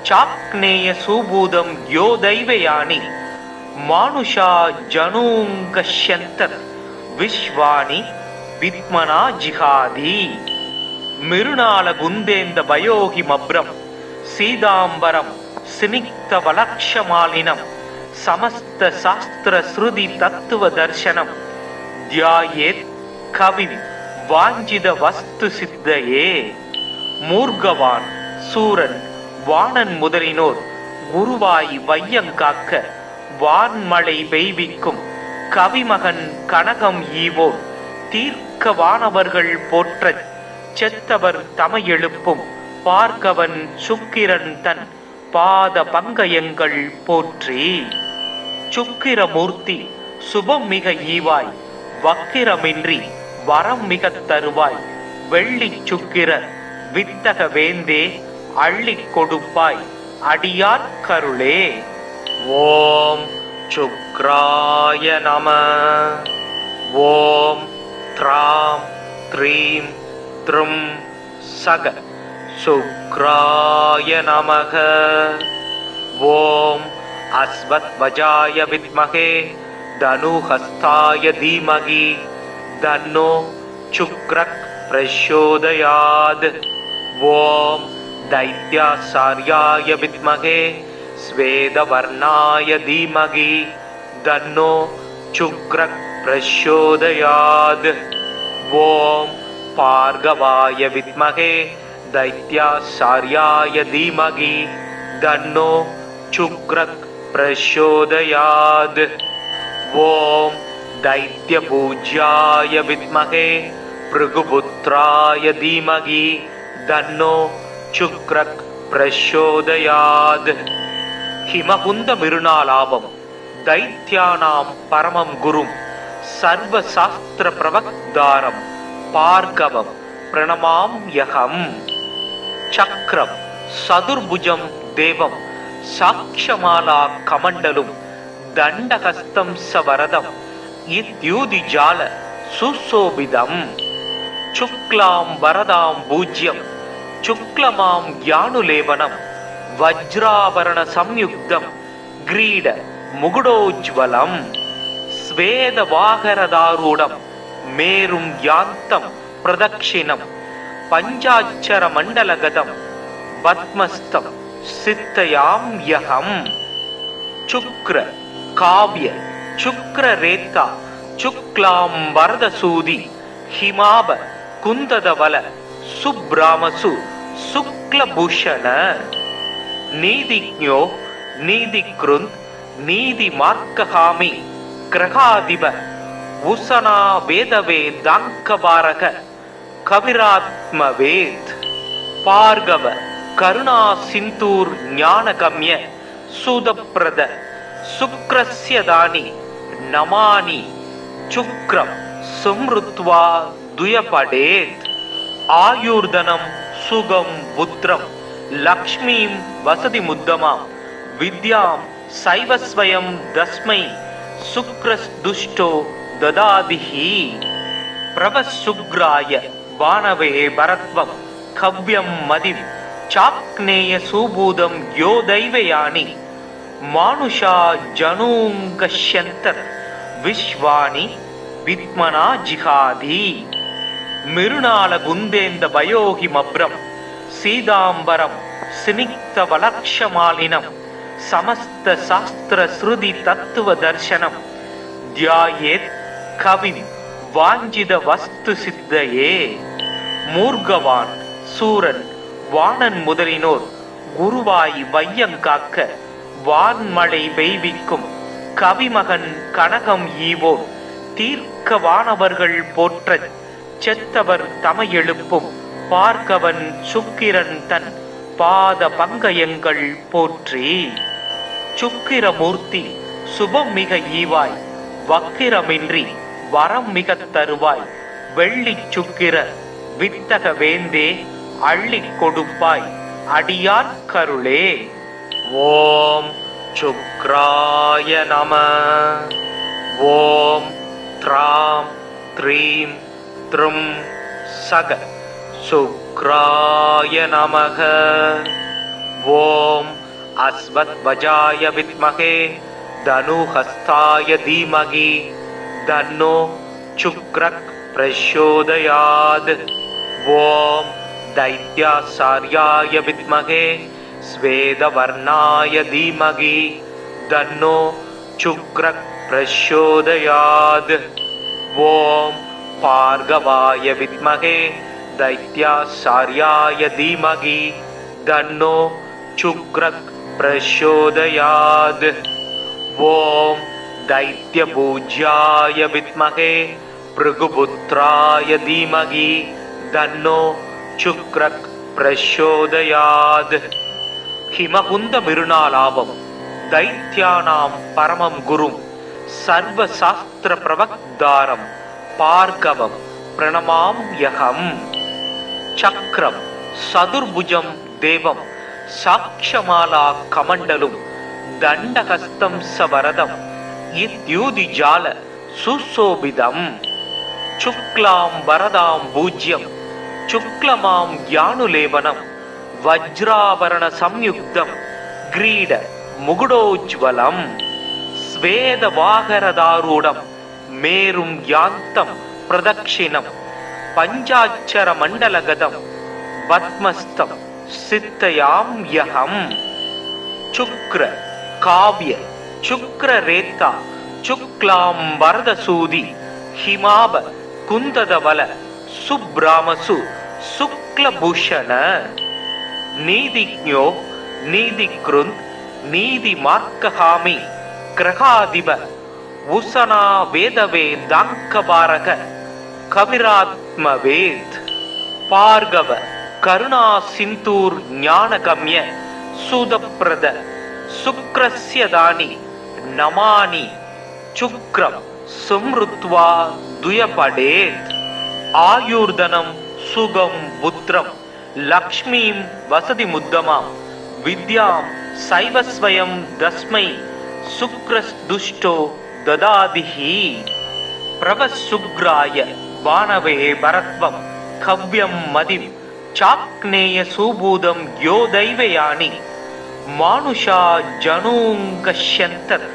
சாக்னேய சூபூதம் யோ தைவயானி மானுஷா ஜனூங்கஷ்யந்தர் விஸ்வானி வித்மனா ஜிஹாதி. மிருணால குந்தேந்த பயோகி மப்ரம் சீதாம்பரம் சினிக்த வலக்ஷமாலினம் சமஸ்த சாஸ்திர ஸ்ருதி தத்துவ தர்சனம் தியாயேத் கவிம் வாஞ்சித வஸ்து சித்தையே. மூர்கவான் சூரன் வாணன் முதலினோர் குருவாய் வையங்காக்க வான்மழை பெய்விக்கும் கவிமகன் கனகம் ஈவோன் தீர்க்க வானவர்கள் போற்றச் செத்தவர் தமை எழுப்பும் பார்க்கவன் சுக்கிரன் தன் பாத பங்கயங்கள் போற்றி. சுக்கிரமூர்த்தி சுபம் மிக ஈவாய் வக்கிரமின்றி வரம் மிக தருவாய் வெள்ளி சுக்கிர வித்தக வேந்தே அள்ளி கொடுப்பாய் அடியார் கருளே. ஓம் சுக்ராய நம. ஓம் த்ராம் த்ரீம் த்ரும் சக சுக்ராய நமக. ஓம் அஸ்வத்வஜாய வித்மகே தனுஹஸ்தாய தீமகி தன்னோ சுக்ரக் பிரச்சோதயாத். ஓம் தைத்யாசார்யாய வித்மகே ஸ்வேதவர்ணாய தீமகி தன்னோ சுக்ரக் பிரச்சோதயாத். ஓம் பார்கவாய வித்மகே தைத்யாசார்யாய தீமகி தன்னோ சுக்ரக் பிரச்சோதயாத். ஓம் தைத்யபூஜ்யாய வித்மகே பிருகுபுத்ராய தீமகி தன்னோ சுக்ரக் பிரச்சோதயாத். ஹிமகுந்த மிருணாலாபம் தைத்யானாம் பரமம் குரும் சர்வசாஸ்திர பிரவக்தாரம் பார்கவம் பிரணமாம்யகம். சக்ரம் சதுர்புஜம் தேவம் சாக்ஷமாலா கமண்டலும் தண்டஹஸ்தம் சவரதம் இத்யூதிஜால சுசோபிதம். சுக்லாம் வரதாம் பூஜ்யம் சுக்லமாம் யானுலேவனம் வஜ்ராபரண சம்யுக்தம் கிரீட முகுடோஜ்வலம். ஸ்வேத வாகரதாரூடம் மேரும் யாந்தம் பிரதக்ஷிணம் பஞ்சாட்சர மண்டலகதம் பத்மஸ்தம் சித்தயாம்யகம். சுக்ர காவ்ய சுக்ரரேத்தா சுக்லாம் வரதசூதி ஹிமாப குந்ததவல சுப்ராமசு சுக்லபூஷண. நீதிஜ்ஞோ நீதிக்ருந்த் நீதி மார்க்ககாமி கிரகாதிப உசனா வேதவே தாங்கபாரக கவிராத்மவேத். பார்கவ கருணா சிந்தூர் ஞானகம்ய சுதப்ரத சுக்ரஸ்ய தானி நமானி சுக்ரம் சும்ருத்வா துயபடேத். ஆயுர்தனம் சுகம் புத்திரம் லக்ஷ்மீம் வசதி முத்தமாம் வித்யாம் சைவஸ்வயம் தஸ்மை சுக்ரஸ்துஷ்டோ ததாதிஹி. பிரவசுக்ராய வானவே பரத்வம் கவ்யம் மதிம் சாக்னேய சூபூதம் யோ தைவயானி மானுஷா ஜனூங்கஷ்யந்தர் விஸ்வானி வித்மனா ஜிஹாதி. மிருணால குந்தேந்த பயோகி மப்ரம் சீதாம்பரம் சினிக்த வலக்ஷமாலினம் சமஸ்த சாஸ்திர ஸ்ருதி தத்துவ தர்சனம் தியாயேத் கவிம் வாஞ்சித வஸ்து சித்தையே. மூர்கவான் சூரன் வாணன் முதலினோர் குருவாய் வையங்காக்க வான்மழை பெய்விக்கும் கவிமகன் கனகம் ஈவோன் தீர்க்க வானவர்கள் போற்றச் செத்தவர் தமை எழுப்பும் பார்கவன் சுக்கிரன் தன் பாத பங்கயங்கள் போற்றி. சுக்கிரமூர்த்தி சுபம் மிக ஈவாய் வக்கிரமின்றி வரம் மிக தருவாய் வெள்ளி சுக்கிர வித்தக வேந்தே அள்ளி கொடுப்பாய் அடியார் கருளே. ஓம் சுக்ராய நம. ஓம் த்ராம் த்ரீம் த்ரும் சக சுக்ராய நமக. ஓம் அஸ்வத்வஜாய வித்மகே தனுஹஸ்தாய தீமகி தன்னோ சுக்ரக் பிரச்சோதயாத். ஓம் தைத்யாசார்யாய வித்மகே ஸ்வேதவர்ணாய தீமகி தன்னோ சுக்ரக் பிரச்சோதயாத். ஓம் பார்கவாய வித்மகே தைத்யாசார்யாய தீமகி தன்னோ சுக்ரக் பிரச்சோதயாத். ஓம் தைத்யபூஜ்யாய வித்மகே பிருகுபுத்ராய தீமகி தன்னோ சுக்ரக் பிரச்சோதயாத். ஹிமகுந்த மிருணாலாபம் தைத்யானாம் பரமம் குரும் சர்வசாஸ்திர பிரவக்தாரம் பார்கவம் பிரணமாம்யகம். சக்ரம் சதுர்புஜம் தேவம் சாக்ஷமாலா கமண்டலும் தண்டஹஸ்தம் சவரதம் இத்யூதிஜால சுசோபிதம். சுக்லாம் வரதாம் பூஜ்யம் சுக்லமாம் யானுலேவனம் வஜ்ராபரண சம்யுக்தம் கிரீட முகுடோஜ்வலம் ஸ்வேத வாகரதாரூடம் மேரும் யாந்தம் பிரதக்ஷிணம் பஞ்சாட்சர மண்டலகதம் பத்மஸ்தம் சித்தயாம் யகம் சுக்ர காவ்ய சுக்ர ரேத்தா சுக்லாம் வரதசூதி ஹிமாப குந்ததவல சுப்ராமசு சுக்லபூஷண நீதிஜ்ஞோ நீதிக்ருந்த் நீதி மார்க்கஹாமி கிரகாதிப உசனா வேதவே தாங்கபாரக கவிராத்மவேத் பார்கவ கருணா சிந்தூர் ஞானகம்ய சூதப்ரத சுக்ரஸ்யதானி நமானி சுக்ரம் சும்ருத்வா துயபடேத் ஆயுர்தனம் சுகம் புத்திரம் லக்ஷ்மீம் வசதி முத்தமாம் வித்யாம் சைவஸ்வயம் தஸ்மை சுக்ரஸ்துஷ்டோ ததாதிஹி பிரவசுக்ராய வானவே பரத்வம் கவ்யம் மதிம் சாக்னேய சூபூதம் யோ தைவயானி மானுஷா ஜனூங்கஷ்யந்தர்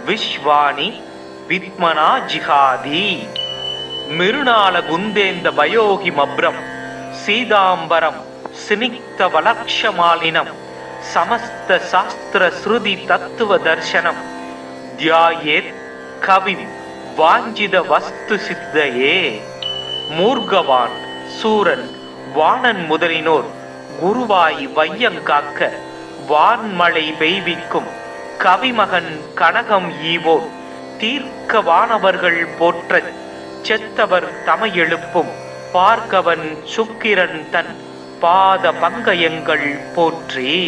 விஸ்வானி வித்மனா ஜிஹாதி மிருணால குந்தேந்த வயோகி மப்ரம் சீதாம்பரம் சினிக்த வலக்ஷமாலினம் சமஸ்த சாஸ்திர ஸ்ருதி தத்துவ தர்சனம் தியாயேத் கவிம் வாஞ்சித வஸ்து சித்தையே மூர்கவான் சூரன் வாணன் முதலினோர் குருவாய் வையங்காக்க வான்மழை பெய்விக்கும் கவிமகன் கனகம் ஈவோர் தீர்க்க வானவர்கள் போற்றச் செத்தவர் தமை எழுப்பும் பார்க்கவன் சுக்கிரன் தன் பாத பங்கயங்கள் போற்றி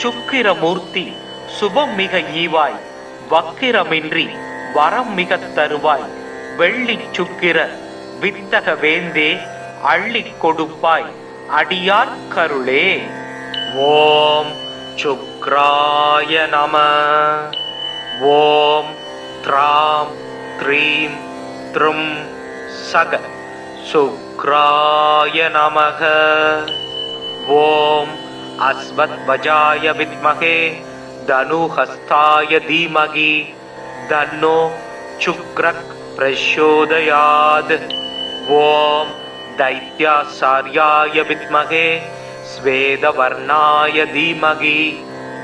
சுக்கிரமூர்த்தி சுபம் மிக ஈவாய் வக்கிரமின்றி வரம் மிக தருவாய் வெள்ளி சுக்கிர வித்தக வேந்தே அள்ளி கொடுப்பாய் அடியார் கருளே. ஓம் சுக்ராய நம. ஓம் த்ராம் த்ரீம் த்ரும் சக சுக்ராய நமக. ஓம் அஸ்வத்வஜாய வித்மகே தனுஹஸ்தாய தீமகி தன்னோ சுக்ரக் பிரச்சோதயாத். ஓம் दैत्याचार्याय विद्महे स्वेदवर्णाय धीमहि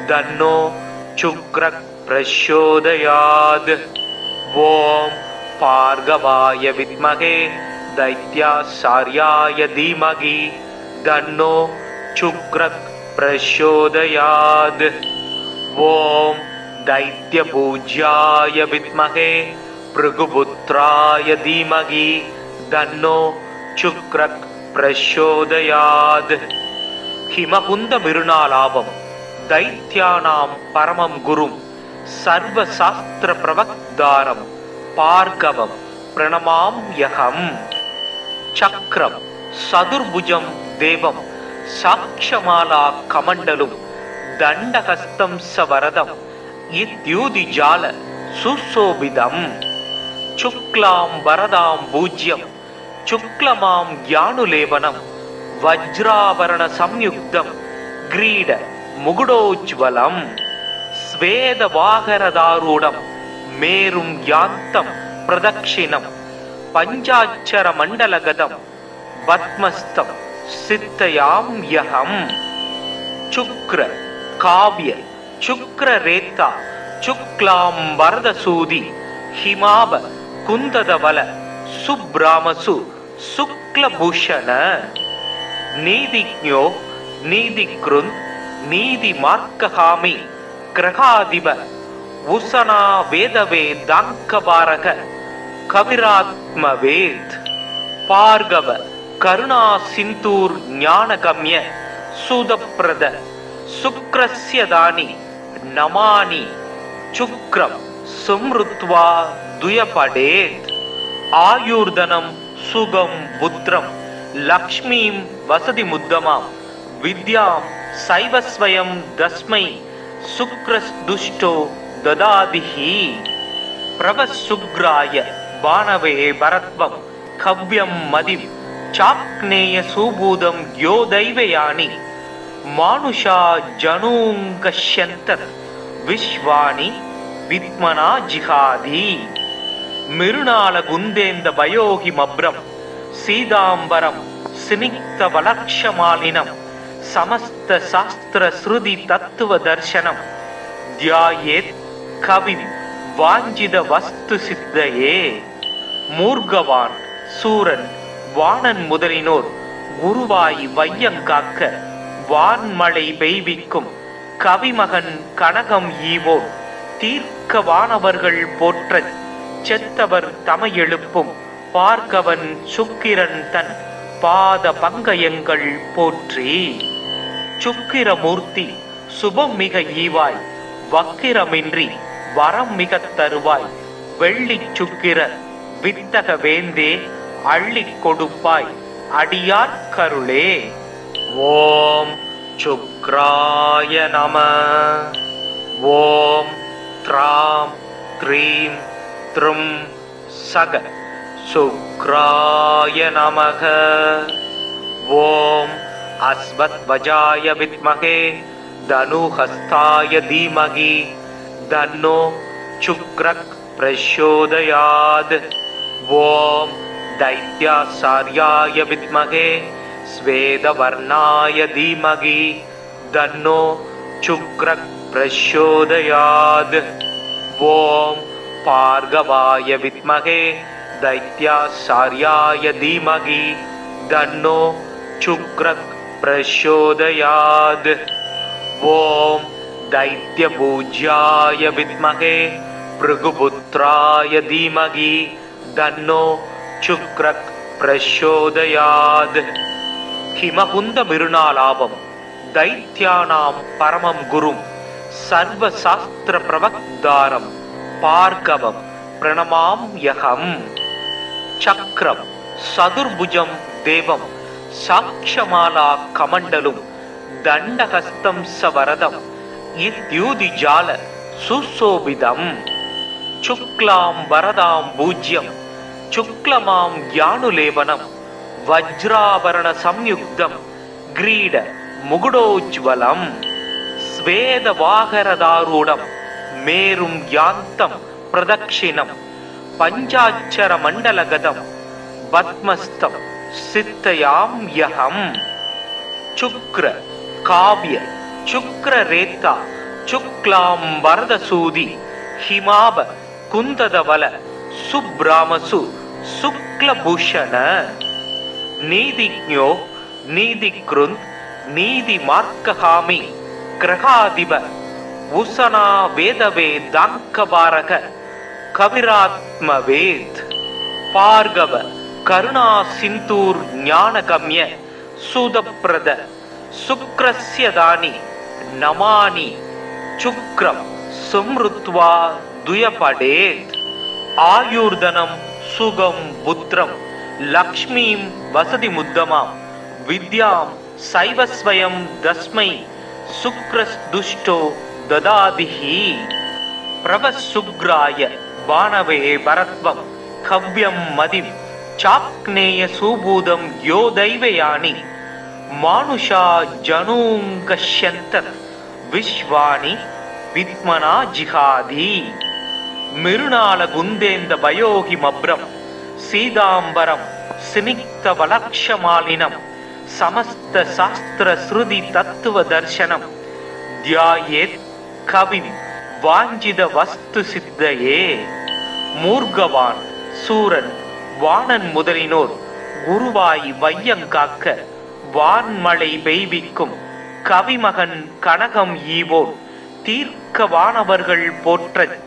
तन्नो शुक्रः प्रचोदयात्. ओम भार्गवाय विद्महे दैत्याचार्याय धीमहि तन्नो शुक्रः प्रचोदयात्. ओम दैत्यपूज्याय विद्महे भृगुपुत्राय धीमहि तन्नो சுக்ரக் பிரச்சோதயாத். ஹிமகுந்த மிருணாலாபம் தைத்யானாம் பரமம் குரும் சர்வ சாஸ்திர பிரவக்தாரம் பார்கவம் பிரணமாம் யகம். சக்ரம் சதுர்புஜம் தேவம் சாட்சமாலா கமண்டலும் தண்டஹஸ்தம் சவரதம் இத்யூதிஜால சுசோபிதம். சுக்லாம் வரதாம் பூஜ்யம் சுக்லமாம் யானுலேவனம் வஜ்ராபரண சம்யுக்தம் கிரீட முகுடோஜ்வலம் ஸ்வேத வாகரதாரூடம் மேரும் யாந்தம் பிரதக்ஷிணம் பஞ்சாட்சர மண்டலகதம் பத்மஸ்தம் சித்தயாம் யகம். சுக்ர காவ்ய சுக்ர ரேத்தா சுக்லாம் வரதசூதி ஹிமாப குந்ததவல சுப்ராமசு சுக்லபூஷண நீதிஜ்ஞோ நீதிக்ருந்த் நீதி மார்க்கஹாமி கிரகாதிப உசனா வேதவே தாங்கபாரக கவிராத்மவேத் பார்கவ கருணா சிந்தூர் ஞானகம்ய சூதப்ரத சுக்ரஸ்யதானி நமானி சுக்ரம் சும்ருத்வா துயபடேத். ஆயுர்தனம் சுகம் புத்திரம் லக்ஷ்மீம் வசதி முத்தமாம் வித்யாம் சைவஸ்வயம் தஸ்மை சுக்ரஸ்துஷ்டோ ததாதிஹி பிரவசுக்ராய வானவே பரத்வம் கவ்யம் மதிம் சாக்னேய சூபூதம் யோ தைவயானி மானுஷா ஜனூங்கஷ்யந்தர் விஸ்வாணி வித்மனா ஜிஹாதி. மிருணால குந்தேந்த பயோகி மப்ரம் சீதாம்பரம் சினிக்த வலக்ஷமாலினம் சமஸ்த சாஸ்திர ஸ்ருதி தத்துவ தர்சனம் தியாயேத் கவிம் வாஞ்சித வஸ்து சித்தையே. மூர்கவான் சூரன் வாணன் முதலினோர் குருவாய் வையங்காக்க வான்மழை பெய்விக்கும் கவிமகன் கனகம் ஈவோர் தீர்க்க வானவர்கள் போற்றச் செத்தவர் தமை எழுப்பும் பார்க்கவன் சுக்கிரன் தன் பாத பங்கயங்கள் போற்றி. சுக்கிரமூர்த்தி சுபம் மிக ஈவாய் வக்கிரமின்றி வரம் மிக தருவாய் வெள்ளி சுக்கிர வித்தக வேந்தே அள்ளி கொடுப்பாய் அடியார் கருளே. ஓம் சுக்ராய நம. ஓம் த்ராம் த்ரீம் த்ரும் சக சுக்ராய நமக. ஓம் அஸ்வத்வஜாய வித்மகே தனுஹஸ்தாய தீமகி தன்னோ சுக்ரக் பிரச்சோதயாத். ஓம் தைத்யாசார்யாய வித்மகே ஸ்வேதவர்ணாய தீமகி தன்னோ சுக்ரக் பிரச்சோதயாத். ஓம் பார்கவாய வித்மகே தைத்யாசார்யாய தீமகி தன்னோ சுக்ரக் பிரச்சோதயாத். ஓம் தைத்யபூஜ்யாய வித்மகே பிருகுபுத்ராய தீமகி தன்னோ சுக்ரக் பிரச்சோதயாத். ஹிமகுந்த மிருணாலாபம் தைத்யானாம் பரமம் குரும் சர்வ சாஸ்திர பிரவக்தாரம் பார்கவம் பிரணமாம் யகம். சக்ரம் சதுர்புஜம் தேவம் சாட்சமாலா கமண்டலும் தண்டஹஸ்தம் சவரதம் இத்யூதிஜால சுசோபிதம். சுக்லாம் வரதாம் பூஜ்யம் சுக்லமாம் யானுலேபனம் வஜ்ராபரண சம்யுக்தம் கிரீட முகுடோஜ்வலம். ஸ்வேத வாகரதாரூடம் மேரும் யாந்தம் பிரதக்ஷிணம் பஞ்சாட்சர மண்டலகதம் பத்மஸ்தம் சித்தயாம் யகம். சுக்ர காவ்ய சுக்ர ரேத்தா சுக்லாம் வரதசூதி ஹிமாப குந்ததவல சுப்ராமசு சுக்லபூஷண. நீதிஜ்ஞோ நீதிக்ருந்த் நீதி மார்க்கஹாமி கிரகாதிப உசனா வேதவே தாங்கபாரக கவிராத்மவேத். பார்கவ கருணா சிந்தூர் ஞானகம்ய சுதப்ரத சுக்ரஸ்யதானி நமானி சுக்ரம் சும்ருத்வா துயபடேத். ஆயுர்தனம் சுகம் புத்ரம் லக்ஷ்மீம் வசதி முத்தமாம் வித்யாம் சைவஸ்வயம் தஸ்மை சுக்ரஸ்துஷ்டோ ததாதிஹி. பிரவசுக்ராய பானவே பரத்வம் கவ்யம் மதிம் சாக்னேய சூபூதம் யோ தைவயானி மானுஷா ஜனூங்கஷ்யந்தர் விஸ்வாணி வித்மனா ஜிஹாதி. மிருணால குந்தேந்த பயோகி மப்ரம் சீதாம்பரம் சினிக்த வலக்ஷமாலினம் சமஸ்த சாஸ்திர ஸ்ருதி தத்துவ தர்சனம் தியாயேத் கவிம் வாஞ்சித வஸ்து சித்தையே. மூர்கவான் சூரன் வாணன் முதலினோர் குருவாய் வையங்காக்க வான்மழை பெய்விக்கும் கவிமகன் கனகம் ஈவோர் தீர்க்க வானவர்கள் போற்றச்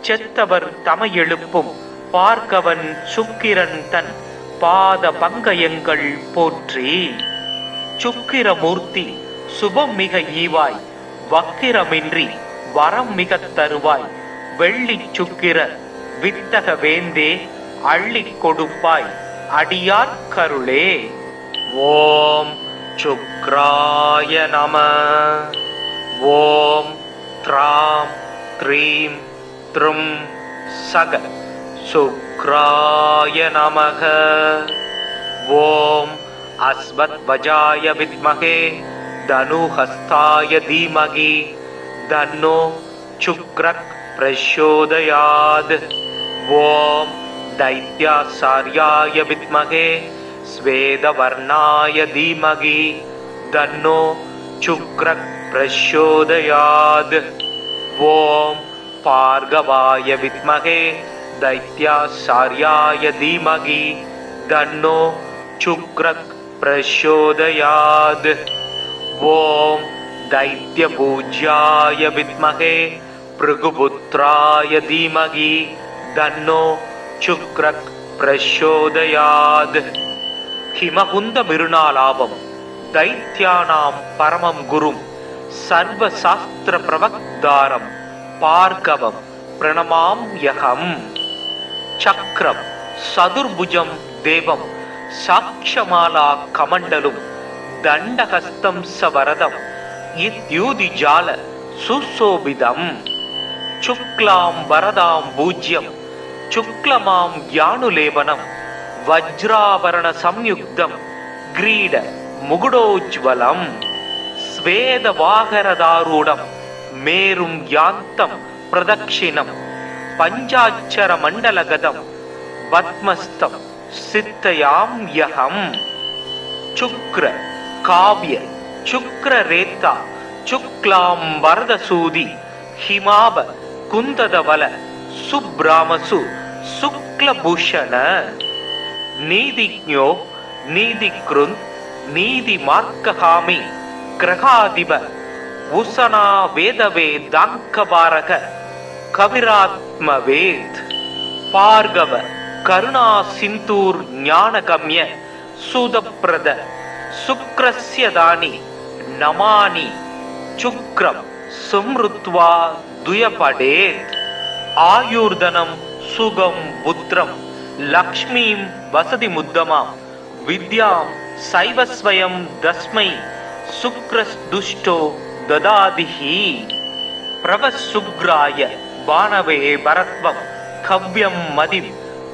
செத்தவர் தமை எழுப்பும் பார்க்கவன் சுக்கிரன் தன் பாத பங்கயங்கள் போற்றி. சுக்கிரமூர்த்தி சுபம் மிக ஈவாய் வக்கிரமின்றி வரம் மிக தருவாய் வெள்ளி சுக்கிர வித்தக வேந்தே அள்ளி கொடுப்பாய் அடியார் கருளே. ஓம் சுக்ராய நம. ஓம் த்ராம் த்ரீம் த்ரும் சக சுக்ராய நமக. ஓம் அஸ்வத்வஜாய வித்மகே धनुहस्ताय धीमहि तन्नो शुक्रः प्रचोदयात्। ॐ दैत्याचार्याय विद्महे श्वेतवर्णाय धीमहि तन्नो शुक्रः प्रचोदयात्। ॐ भार्गवाय विद्महे दैत्याचार्याय धीमहि तन्नो शुक्रः प्रचोदयात्। ॐ दैत्यपूज्याय विद्महे भृगुपुत्राय धीमहि तन्नो शुक्रः प्रचोदयात्। हिमकुंद बिरुनालाभम दैत्यानां परमं गुरुं सर्वशास्त्र प्रवक्तारं भार्गवं प्रणमाम्यहम्। चक्रं चतुर्भुजं देवं साक्षमाला कमण्डलुं दण्डहस्तं सवरदं इत्युदिजाल सुशोभितम्। शुक्लां वरदां पूज्यं शुक्लमां ज्ञानुलेपनं वज्राभरण संयुक्तं ग्रीड मुकुटोज्ज्वलम्। स्वेदवाहरदारूढं मेरुं यान्तं प्रदक्षिणं पञ्चाक्षरमण्डलगतं पद्मस्तं सिद्धयाम्यहम्। शुक्र काव्य शुक्ररेता शुक्लां वरदसूदि हिमाभ कुन्ददवल सुब्रामसु शुक्लभूषण। नीतिज्ञो नीतिकृन् नीतिमार्गगामी ग्रहाधिप उषणा वेदवेदाङ्कवारक कविरात्मवेद। भार्गव करुणा सिन्धुर् ज्ञानगम्य सुदप्रद शुक्रस्य दानि नमानि। शुक्रं समृत्वा द्वयपडेत्। आयुर्धनं सुगं पुत्रं लक्ष्मीं वसति मुद्दमां विद्यां सैवस्वयं तस्मै शुक्रदुष्टो ददादिहि। प्रवशुग्राय बाणवे भरत्वं कव्यं मदिं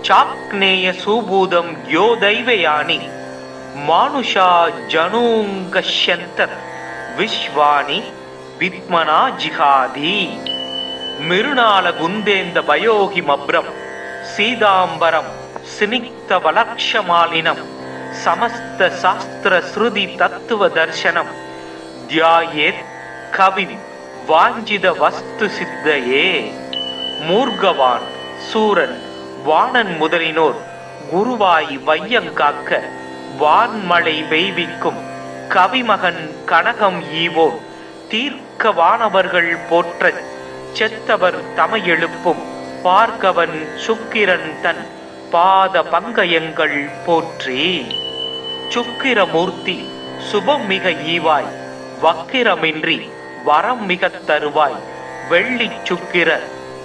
चाक्नेय सुबूदं यो दैवयानि मानुषा जनुङ्गश्यन्तर् विश्वानि विद्मना जिहादि। मिरुनाल गुन्देन्द भयोहिमभ्रं सीताम्बरं स्निग्धवलक्षमालिनं समस्त शास्त्र श्रुति तत्व दर्शनं ध्यायेत् कविं वाञ्छित वस्तु सिद्धये। मूर्गवान सूरन வாணன் முதலினோர் குருவாய் வையங்காக்க வான்மழை பெய்விக்கும் கவிமகன் கனகம் ஈவோன் தீர்க்க வானவர்கள் போற்றச் செத்தவர் தமை எழுப்பும் பார்கவன் சுக்கிரன் தன் பாத பங்கயங்கள் போற்றி. சுக்கிரமூர்த்தி சுபம் மிக ஈவாய் வக்கிரமின்றி வரம் மிக தருவாய் வெள்ளி சுக்கிர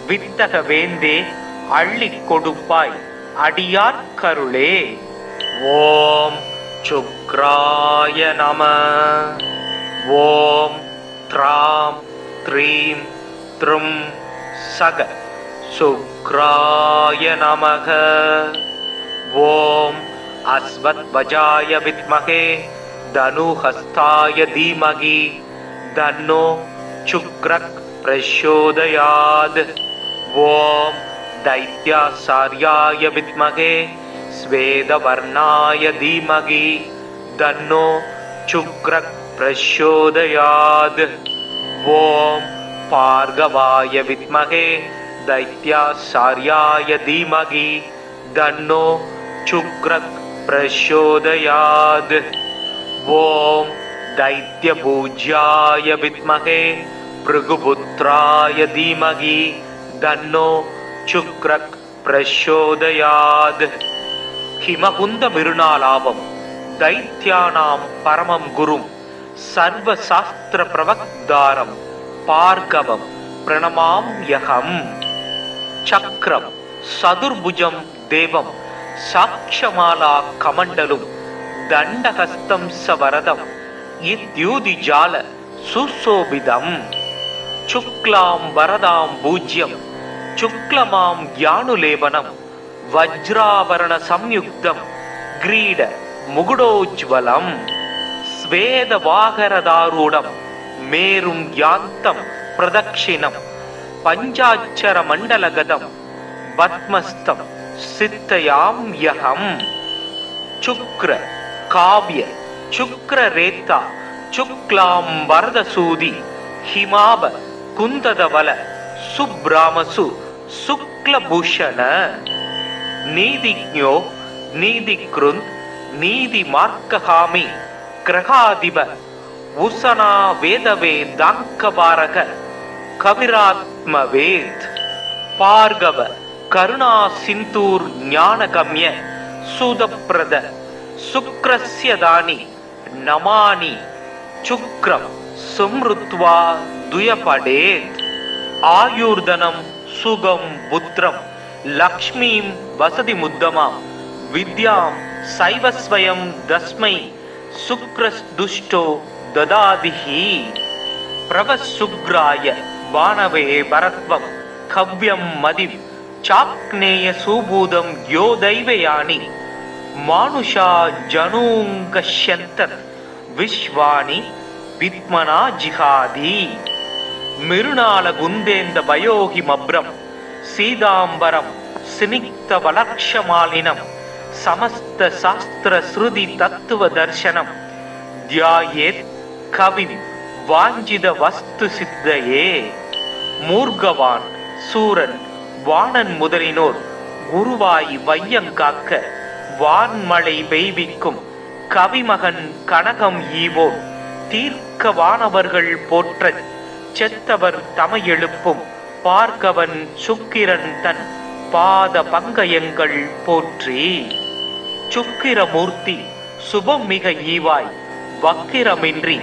வித்தக வேந்தே அள்ளி கொடுப்பாய் அடியார் கருளே. ஓம் சுக்ராய நம. ஓம் த்ராம் த்ரீம் த்ரும் சக சுக்ராய நமக. ஓம் அஸ்வத்வஜாய வித்மகே தனுஹஸ்தாய தீமகி தன்னோ சுக்ரக் பிரச்சோதயாத். ஓம் दैत्याचार्याय विद्महे श्वेतवर्णाय धीमहि तन्नो शुक्रः प्रचोदयात्. ॐ भार्गवाय विद्महे दैत्याचार्याय धीमहि तन्नो शुक्रः प्रचोदयात्. ॐ दैत्यपूज्याय विद्महे भृगुपुत्राय धीमहि तन्नो शुक्रः प्रचोदयात्. हिमकुंद बिरुनालाभम दैत्यानां परमं गुरुं सर्वशास्त्र प्रवक्तारं भार्गवं प्रणमाम्यहम्. चक्रं चतुर्भुजं देवं साक्षमाला कमण्डलुं दण्डहस्तं सवरदं इत्युदिजाल सुशोभितम्. शुक्लां वरदां पूज्यं शुक्लमां ज्ञानुलेपनं वज्राभरण संयुक्तं ग्रीड मुकुटोज्ज्वलम्. ஸ்வேதவாகரதாரூடம் மேரும் யாந்தம் பிரதக்ஷிணம் பஞ்சாட்சர மண்டலகதம் பத்மஸ்தம் சித்தயாம் யகம். சுக்ர காவ்ய சுக்ர ரேத்தா சுக்லாம் வரதசூதி ஹிமாப குந்ததவல சுப்ராமசு சுக்லபூஷண. நீதிஜ்ஞோ நீதிக்ருந்த் நீதி மார்க்ககாமி கிரகாதிப உசனா வேதவேதாங்கபாரக கவிராத்மவேத். பார்கவ கருணா சிந்தூர் ஞானகம்ய சுதப்ரத சுக்ரஸ்யதானி நமானி சுக்ரம் சும்ருத்வா துயபடேத். ஆயுர்தனம் சுகம் புத்திரம் லக்ஷ்மீம் வசதி முத்தமாம் வித்யாம் சைவஸ்வயம் தஸ்மை சுக்ரஸ்துஷ்டோ ததாதிஹி. பிரவசுக்ராய வானவே பரத்வம் கவ்யம் மதிம் சாக்னேய சூபூதம் யோ தைவயானி மானுஷா ஜனூங்கஷ்யந்தர் விஸ்வானி வித்மனா ஜிஹாதி. மிருணால குந்தேந்த பயோகி மப்ரம் சீதாம்பரம் சினிக்த வலக்ஷமாலினம் சமஸ்த சாஸ்திர ஸ்ருதி தத்துவ தர்சனம் தியாயேத் கவிம் வாஞ்சித வஸ்து சித்தையே. மூர்கவான் சூரன் வாணன் முதலினோர் குருவாய் வையங்காக்க வான்மழை பெய்விக்கும் கவிமகன் கனகம் ஈவோன் தீர்க்க வானவர்கள் போற்றச் செத்தவர் தமை எழுப்பும் பார்கவன் சுக்கிரன் தன் பாத பங்கயங்கள் போற்றி. சுக்கிரமூர்த்தி சுபம் மிக ஈவாய் வக்கிரமின்றி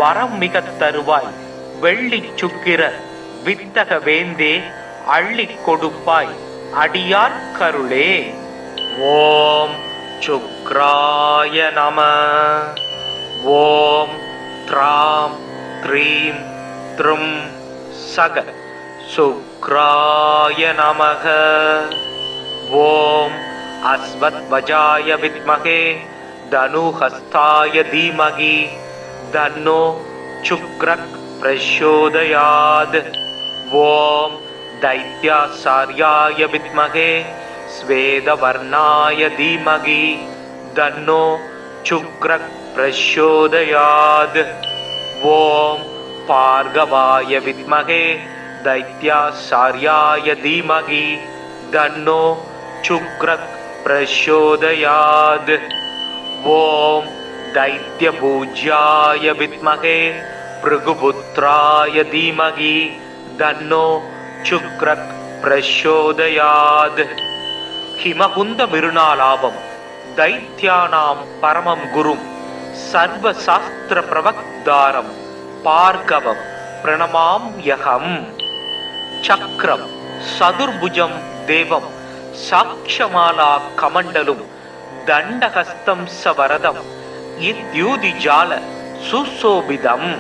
வரம் மிக தருவாய் வெள்ளி சுக்கிர வித்தக வேந்தே அள்ளிக் கொடுப்பாய் அடியார் கருளே. ஓம் சுக்ராய நம. ஓம் த்ராம் த்ரீம் த்ரும் சக சுக்ராய நமக. ஓம் அஸ்வத்வஜாய வித்மகே தனுஹஸ்தாய தீமகி தன்னோ சுக்ரக் பிரச்சோதயாத். ஓம் दैत्याचार्याय विद्महे स्वेदवर्णाय धीमहि तन्नो शुक्रः प्रचोदयात्. ओम भार्गवाय विद्महे दैत्याचार्याय धीमहि तन्नो शुक्रः प्रचोदयात्. ओम दैत्यपूज्याय विद्महे भृगुपुत्राय धीमहि तन्नो शुक्रः प्रचोदयात्. हिमकुंद मिरुणालाभम दैत्यानां परमं गुरुं सर्वशास्त्र प्रवक्तारं பார்கவம் பிரணமாம்யகம். சக்கரம் சதுர்புஜம் தேவம் சாட்சமாலா கமண்டலும் தண்டஹஸ்தம் சவரதம் இத்யூதிஜால சுசோபிதம்.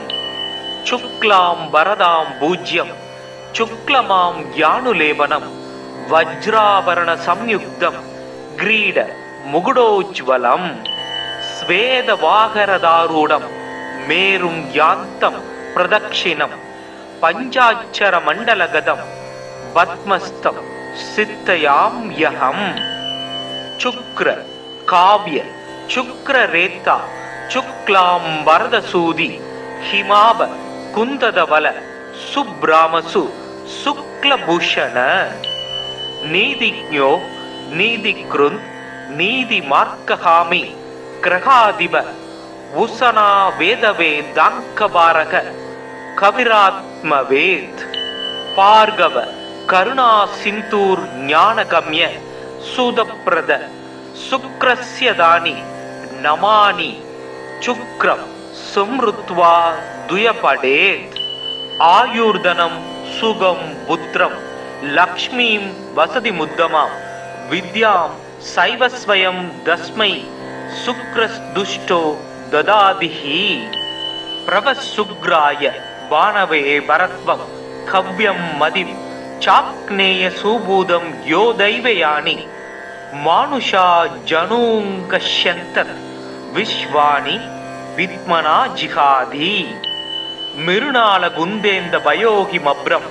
சுக்லாம் வரதாம் பூஜ்யம் சுக்லமாம் யானுலேபனம் வஜ்ராபரண சம்யுக்தம் கிரீட முகுடோஜ்வலம். ஸ்வேதவாகரதாரூடம் மேரும் யாந்தம் பிரதக்ஷிணம் பஞ்சாட்சர மண்டலகதம் பத்மஸ்தம் சித்தயாம் யகம். சுக்ர காவ்ய சுக்ர ரேத்தா சுக்லாம் வரதசூதி ஹிமாப குந்ததவல சுப்ராமசு சுக்லபூஷண. நீதிஜ்ஞோ நீதிக்ருந்த் நீதி மார்க்ககாமி கிரகாதிப உசனா வேதவேதாங்கபாரக கவிராத்மவேத். பார்கவ கருணா சிந்தூர் ஞானகம்ய சுதப்ரத சுக்ரஸ்யதானி நமானி சுக்ரம் சும்ருத்வா துயபடேத். ஆயுர்தனம் சுகம் புத்திரம் லக்ஷ்மீம் வசதி முத்தமாம் வித்யாம் சைவஸ்வயம் தஸ்மை சுக்ரஸ்துஷ்டோ ததாதிஹி. பிரவசுக்ராய வானவே பரத்வம் கவ்யம் மதிம் சாக்னேய சூபூதம் யோ தைவயானி மானுஷா ஜனூங்கஷ்யந்தர் விஸ்வானி வித்மனா ஜிகாதி மிருணால குந்தேந்த பயோகி மப்ரம்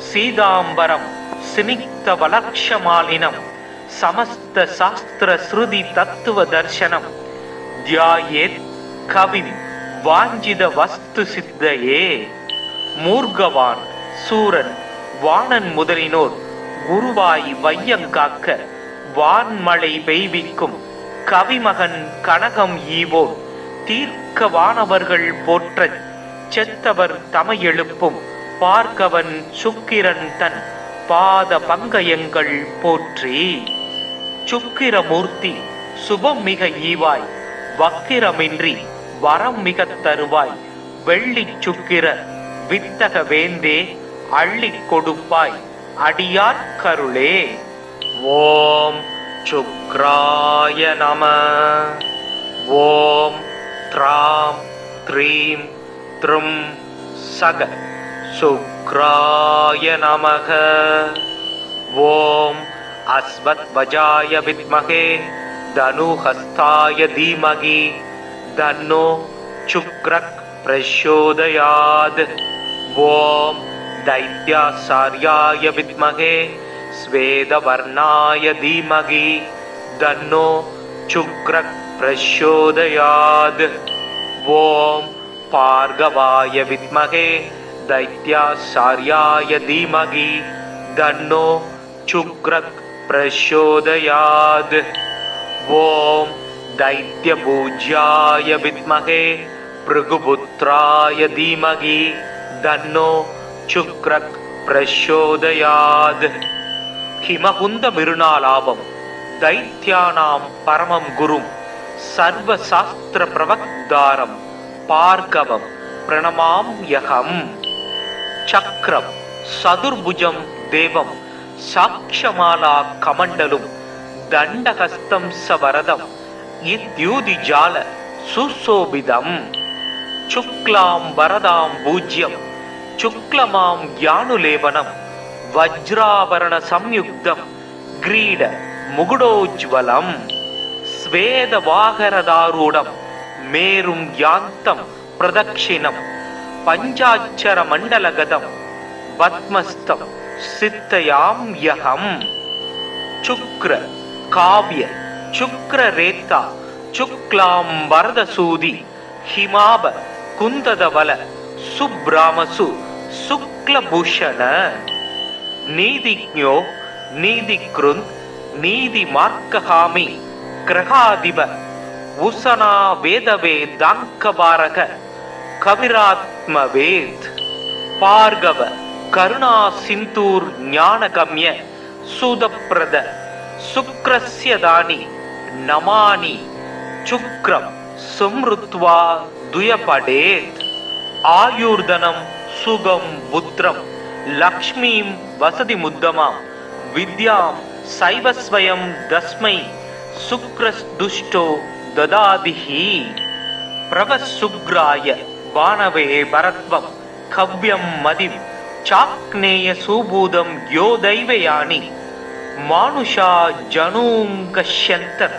சீதாம்பரம் சினிக்த வலக்ஷமாலினம் சமஸ்த சாஸ்திர ஸ்ருதி தத்துவ தர்சனம் தியாயேத் கவிம் வாஞ்சித வஸ்து சித்தையே. மூர்கவான் சூரன் வாணன் முதலினோர் குருவாய் வையங்காக்க வான்மழை பெய்விக்கும் கவிமகன் கனகம் ஈவோன் தீர்க்க வானவர்கள் போற்றச் செத்தவர் தமையெழுப்பும் பார்க்கவன் சுக்கிரன் தன் பாத பங்கயங்கள் போற்றி. சுக்கிரமூர்த்தி சுபம் மிக ஈவாய் வக்கிரமின்றி வரம் மிக தருவாய் வெள்ளி சுக்கிர வித்தக வேந்தே அள்ளி கொடுப்பாய் அடியார் கருளே. ஓம் சுக்ராய நம. ஓம் த்ராம் த்ரீம் த்ரும் சக சுக்ராய நமக. ஓம் அஸ்வத்வஜாய வித்மகே தனுஹஸ்தாய தீமகி தன்னோ சுக்ரக் பிரச்சோதயாத். ஓம் தைத்யாசார்யாய வித்மகே ஸ்வேதவர்ணாய தீமகி தன்னோ சுக்ரக் பிரச்சோதயாத். ஓம் பார்கவாய வித்மகே தைத்யாசார்யாய தீமகி தன்னோ சுக்ரக் பிரச்சோதயாத். ஓம் தைத்யபூஜ்யாய வித்மகே பிருகுபுத்ராய தீமகி தன்னோ சுக்ரக் பிரச்சோதயாத். ஹிமகுந்த மிருணாலாபம் தைத்யானாம் பரமம் குரும் சர்வ சாஸ்திர பிரவக்தாரம் பார்கவம் பிரணமாம்யகம். சக்ரம் சதுர்புஜம் தேவம் சாக்ஷமாலா கமண்டலும் தண்டஹஸ்தம் சவரதம் இத்யூதிஜால சுசோபிதம். சுக்லாம் வரதாம் பூஜ்யம் சுக்லமாம் யானுலேபனம் வஜ்ராபரண சம்யுக்தம் கிரீட முகுடோஜ்வலம். ஸ்வேத வாகரதாரூடம் மேரும் யாந்தம் பிரதக்ஷிணம் பஞ்சாட்சர மண்டலகதம் பத்மஸ்தம் சித்தயாம் யகம். சுக்ர காவ்ய சுக்ர ரேத்தா சுக்லாம் வரதசூதி ஹிமாப குந்ததவல சுப்ராமசு சுக்லபூஷண. நீதிஜ்ஞோ நீதிக்ருந்த் நீதி மார்க்கஹாமி கிரகாதிப உசனா வேதவே தாங்கபாரக கவிராத்மவேத். பார்கவ கருணா சிந்தூர் ஞானகம்ய சூதப்ரத சுக்ரஸ்யதானி நமானி சுக்ரம் சும்ருத்வா துயபடேத். ஆயுர்தனம் சுகம் புத்திரம் லக்ஷ்மீம் வசதி முத்தமாம் வித்யாம் சைவஸ்வயம் தஸ்மை சுக்ரஸ்துஷ்டோ ததாதிஹி. பிரவசுக்ராய வானவே பரத்வம் கவ்யம் மதிம் சாக்னேய சூபூதம் யோ தைவயானி மானுஷா ஜனூங்கஷ்யந்தர்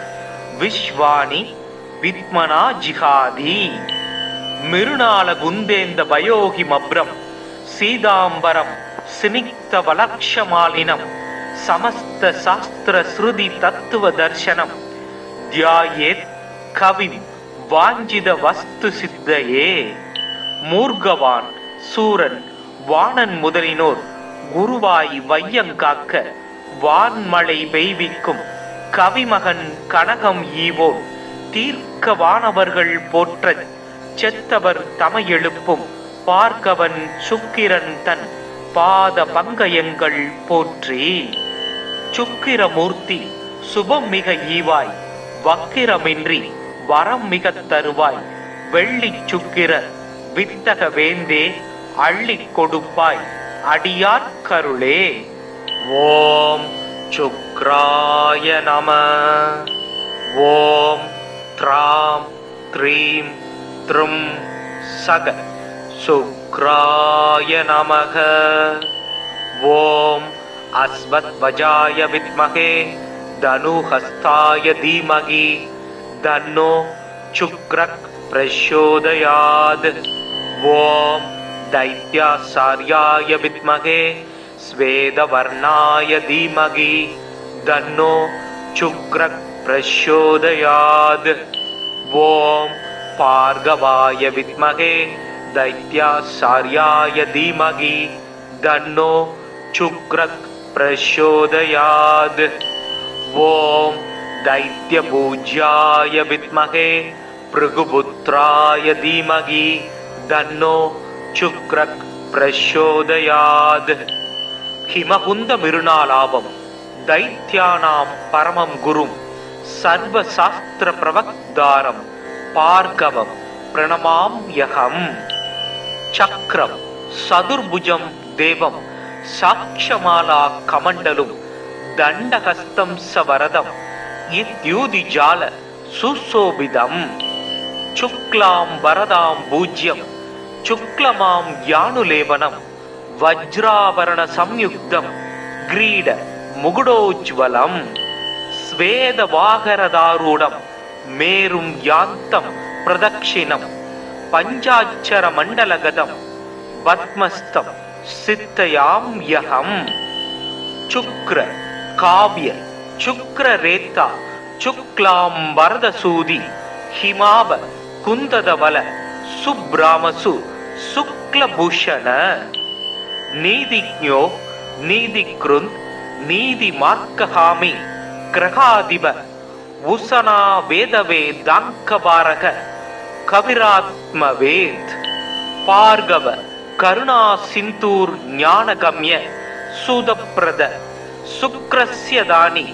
விஸ்வானி வித்மனா ஜிகாதி. மிருணால குந்தேந்த பயோகி மப்ரம் சீதாம்பரம் சினிக்த வலக்ஷமாலினம் சமஸ்த சாஸ்திர ஸ்ருதி தத்துவ தர்சனம் தியாயேத் கவிம் வாஞ்சித வஸ்து சித்தையே. மூர்கவான் சூரன் வாணன் முதலினோர் குருவாய் வையங்காக்க வான்மழை பெய்விக்கும் கவிமகன் கனகம் ஈவோன் தீர்க்க வானவர்கள் போற்றச் செத்தவர் தமையெழுப்பும் பார்க்கவன் சுக்கிரன் தன் பாத பங்கயங்கள் போற்றி. சுக்கிரமூர்த்தி சுபம் மிக ஈவாய் வக்கிரமின்றி வரம் மிக தருவாய் வெள்ளி சுக்கிர வித்தக வேந்தே அள்ளி கொடுப்பாய் அடியார் கருளே. ஓம் சுக்ராய நம. ஓம் த்ராம் த்ரீம் த்ரும் சக சுக்ராய நமக. ஓம் அஸ்வத்வஜாய வித்மகே தனுஹஸ்தாய தீமகி தன்னோ சுக்ரக் प्रचोदयात् ॐ दैत्याचार्याय विद्महे श्वेतवर्णाय धीमहि तन्नो शुक्रः प्रचोदयात् ॐ भार्गवाय विद्महे दैत्याचार्याय धीमहि तन्नो शुक्रः प्रचोदयात् ॐ दैत्यपूज्याय विद्महे भृगुपुत्राय धीमहि तन्नो शुक्रः प्रचोदयात् हिमकुंद मिरुनालाभम दैत्यानां परमं गुरुं सर्वशास्त्र प्रवक्तारं भार्गवं प्रणमाम्यहम् चक्रं सदुर्भुजं देवं साक्षमाला कमण्डलुं दण्डहस्तं सवरदं इत्युदिजाल सुशोभितम् शुक्लां वरदां पूज्यं शुक्लमां यानुलेपनं वज्राभरण संयुक्तं ग्रीड मुकुटोज्ज्वलं स्वेदवाहरदारूढं मेरुं यान्तं प्रदक्षिणं पञ्चाक्षरमण्डलगतं पद्मस्तं सिद्धयाम्यहम् शुक्र काव्य शुक्ररेता शुक्लां वरदसूदि हिमाभ कुन्ददवल सुब्रामसु शुक्लभूषण नीतिज्ञो नीतिकृन् नीतिमार्गहामि ग्रहाधिप उषना वेदवेदाङ्कवारक कविरात्मवेद भार्गव करुणा सिन्धूर ज्ञानगम्य सुदप्रद शुक्रस्य दानि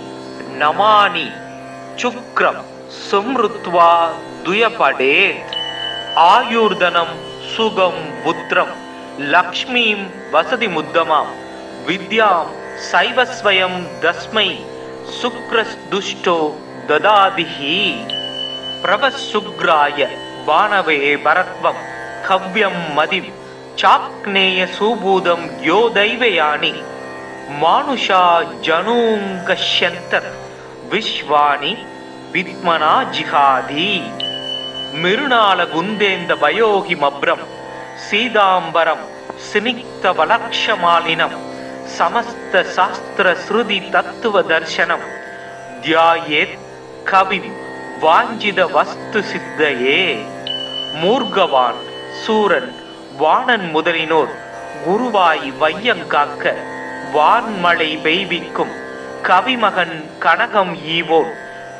नमानि शुक्रं संहृत्वा द्वयपडेत् आयुर्धनं सुगं पुत्रं लक्ष्मीं वसति मुद्दमां विद्यां सैवस्वयं तस्मै शुक्रदुष्टो ददादिहि प्रवसुग्राय बाणवे भरत्वं कव्यं मदिं चाक्नेय सुबूदं यो दैवयानि मानुषा जनूङ्गश्यन्तर् विश्वानि विद्मना जिहादि मिरुनाल गुन्देन्द वयोहिमभ्रं सीताम्बरं स्निग्धवलक्षमालिनं समस्त शास्त्र श्रुति तत्व दर्शनं ध्यायेत् कविं वाञ्छित वस्तु सिद्धये मूर्गवान सूरन வாணன் முதலினோர் குருவாய் வையங்காக்க வான்மழை பெய்விக்கும் கவிமகன் கனகம் ஈவோன்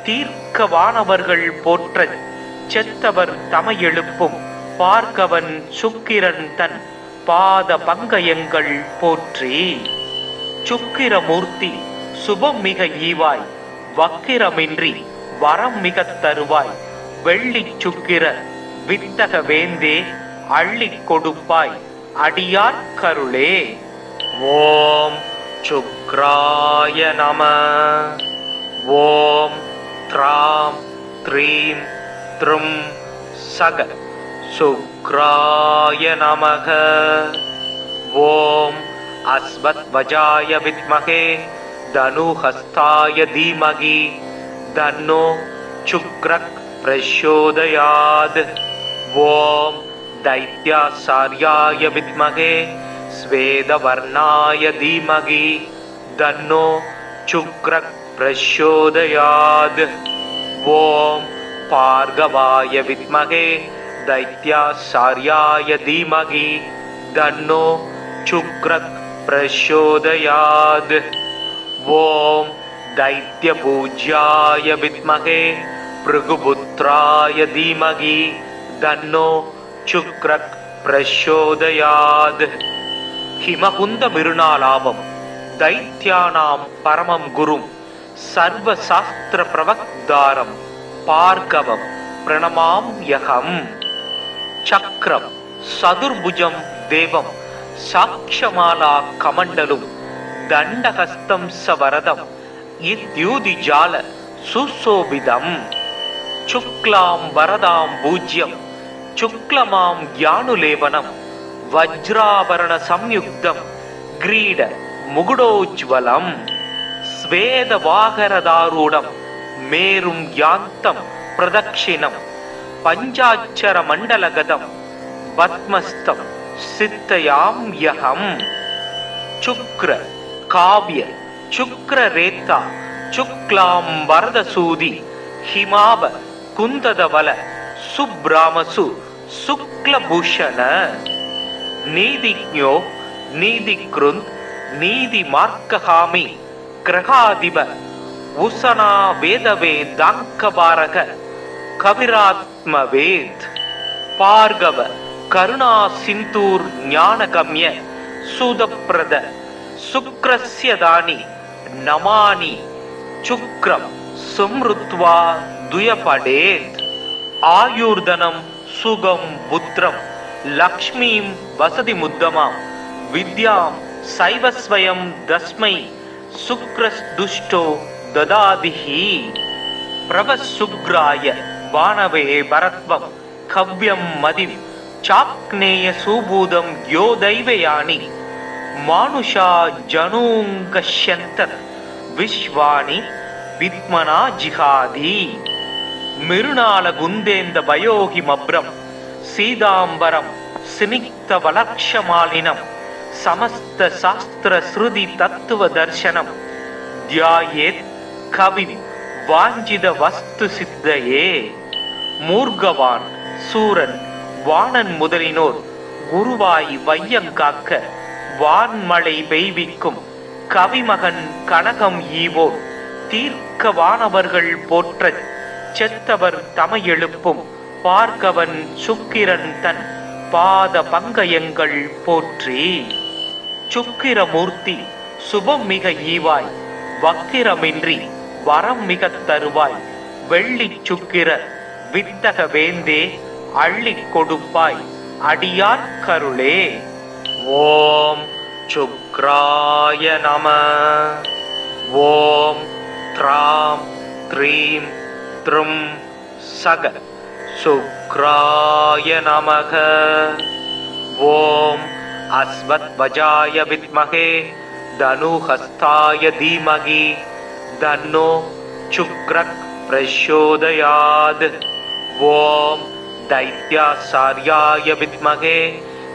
தீர்க்க வானவர்கள் போற்றச் செத்தவர் தமை எழுப்பும் பார்கவன் சுக்கிரன் தன் பாத பங்கயங்கள் போற்றி சுக்கிரமூர்த்தி சுபம் மிக ஈவாய் வக்கிரமின்றி வரம் மிக தருவாய் வெள்ளி சுக்கிர வித்தக வேந்தே அள்ளி கொடுப்பாய் அடியார் கருளே ஓம் சுக்ராய நம ஓம் த்ராம் த்ரீம் த்ரும் சக சுக்ராய நமக ஓம் அஸ்வத்வஜாய வித்மகே தனுஹஸ்தாய தீமகி தன்னோ சுக்ரக் பிரச்சோதயாத் ஓம் दैत्याचार्याय विद्महे श्वेतवर्णाय धीमहि तन्नो शुक्रः प्रचोदयात् ॐ भार्गवाय विद्महे दैत्याचार्याय धीमहि तन्नो शुक्रः प्रचोदयात् ॐ दैत्यपूज्याय विद्महे भृगुपुत्राय धीमहि तन्नो शुक्रः प्रचोदयात् हिमकुंद मिरुनालाभम दैत्यानां परमं गुरुं सर्वशास्त्र प्रवक्तारं भार्गवं प्रणमाम्यहम् चक्रं सदुर्भुजं देवं साक्षमाला कमण्डलुं दण्डहस्तं सवरदं इत्युदिजाल सुशोभितं शुक्लां वरदां पूज्यं शुक्लमां यानुलेपनं वज्राभरण संयुक्तं ग्रीड मुकुटोज्ज्वलं स्वेदवाहरदारूढं मेरुं यान्तं प्रदक्षिणं பஞ்சாட்சர மண்டலகதம் பத்மஸ்தம் சித்தயாம் யகம். சுக்ர காவ்ய சுக்ர ரேத்தா சுக்லாம் வரதசூதி ஹிமாப குந்ததவல சுப்ராமசு சுக்லபூஷண. நீதிஜ்ஞோ நீதிக்ருந்த் நீதி மார்க்ககாமி கிரகாதிப உசனா வேதவேதாங்கபாரக கவிராத்மவேத். பார்கவ கருணா சிந்தூர் ஞானகம்ய சூதப்ரத சுக்ரஸ்யதானி நமானி சுக்ரம் சும்ருத்வா துயபடேத். ஆயுர்தனம் சுகம் புத்திரம் லக்ஷ்மீம் வசதி முத்தமாம் வித்யாம் சைவஸ்வயம் தஸ்மை சுக்ரஸ்துஷ்டோ ததாதிஹி. பிரவசுக்ராய வானவே பரத்வம் கவ்யம் மதிம் சாக்னேய சூபூதம் யோ தைவயானி மானுஷா ஜனூங்கஷ்யந்தர் விஸ்வானி வித்மனா ஜிஹாதி. மிருணால குந்தேந்த பயோகி மப்ரம் சீதாம்பரம் சினிக்த வலக்ஷமாலினம் சமஸ்த சாஸ்திர ஸ்ருதி தத்துவ தர்சனம் தியாயேத் கவிம் வாஞ்சித வஸ்து சித்தையே. மூர்கவான் சூரன் வாணன் முதலினோர் குருவாய் வையங்காக்க வான்மழை பெய்விக்கும் கவிமகன் கனகம் ஈவோர் தீர்க்க வானவர்கள் போற்றச் செத்தவர் தமை எழுப்பும் பார்கவன் சுக்கிரன் தன் பாத பங்கயங்கள் போற்றி. சுக்கிரமூர்த்தி சுபம் மிக ஈவாய் வக்கிரமின்றி வரம் மிக தருவாய் வெள்ளி சுக்கிர வித்தக வேந்தே அள்ளி கொடுப்பாய் அடியார் கருளே. ஓம் சுக்ராய நம. ஓம் த்ராம் த்ரீம் த்ரும் சக சுக்ராய நமக. ஓம் அஸ்வத்வஜாய வித்மகே தனுஹஸ்தாய தீமகி தன்னோ சுக்ரக் பிரச்சோதயாத். ஓம் தைத்யாசார்யாய வித்மகே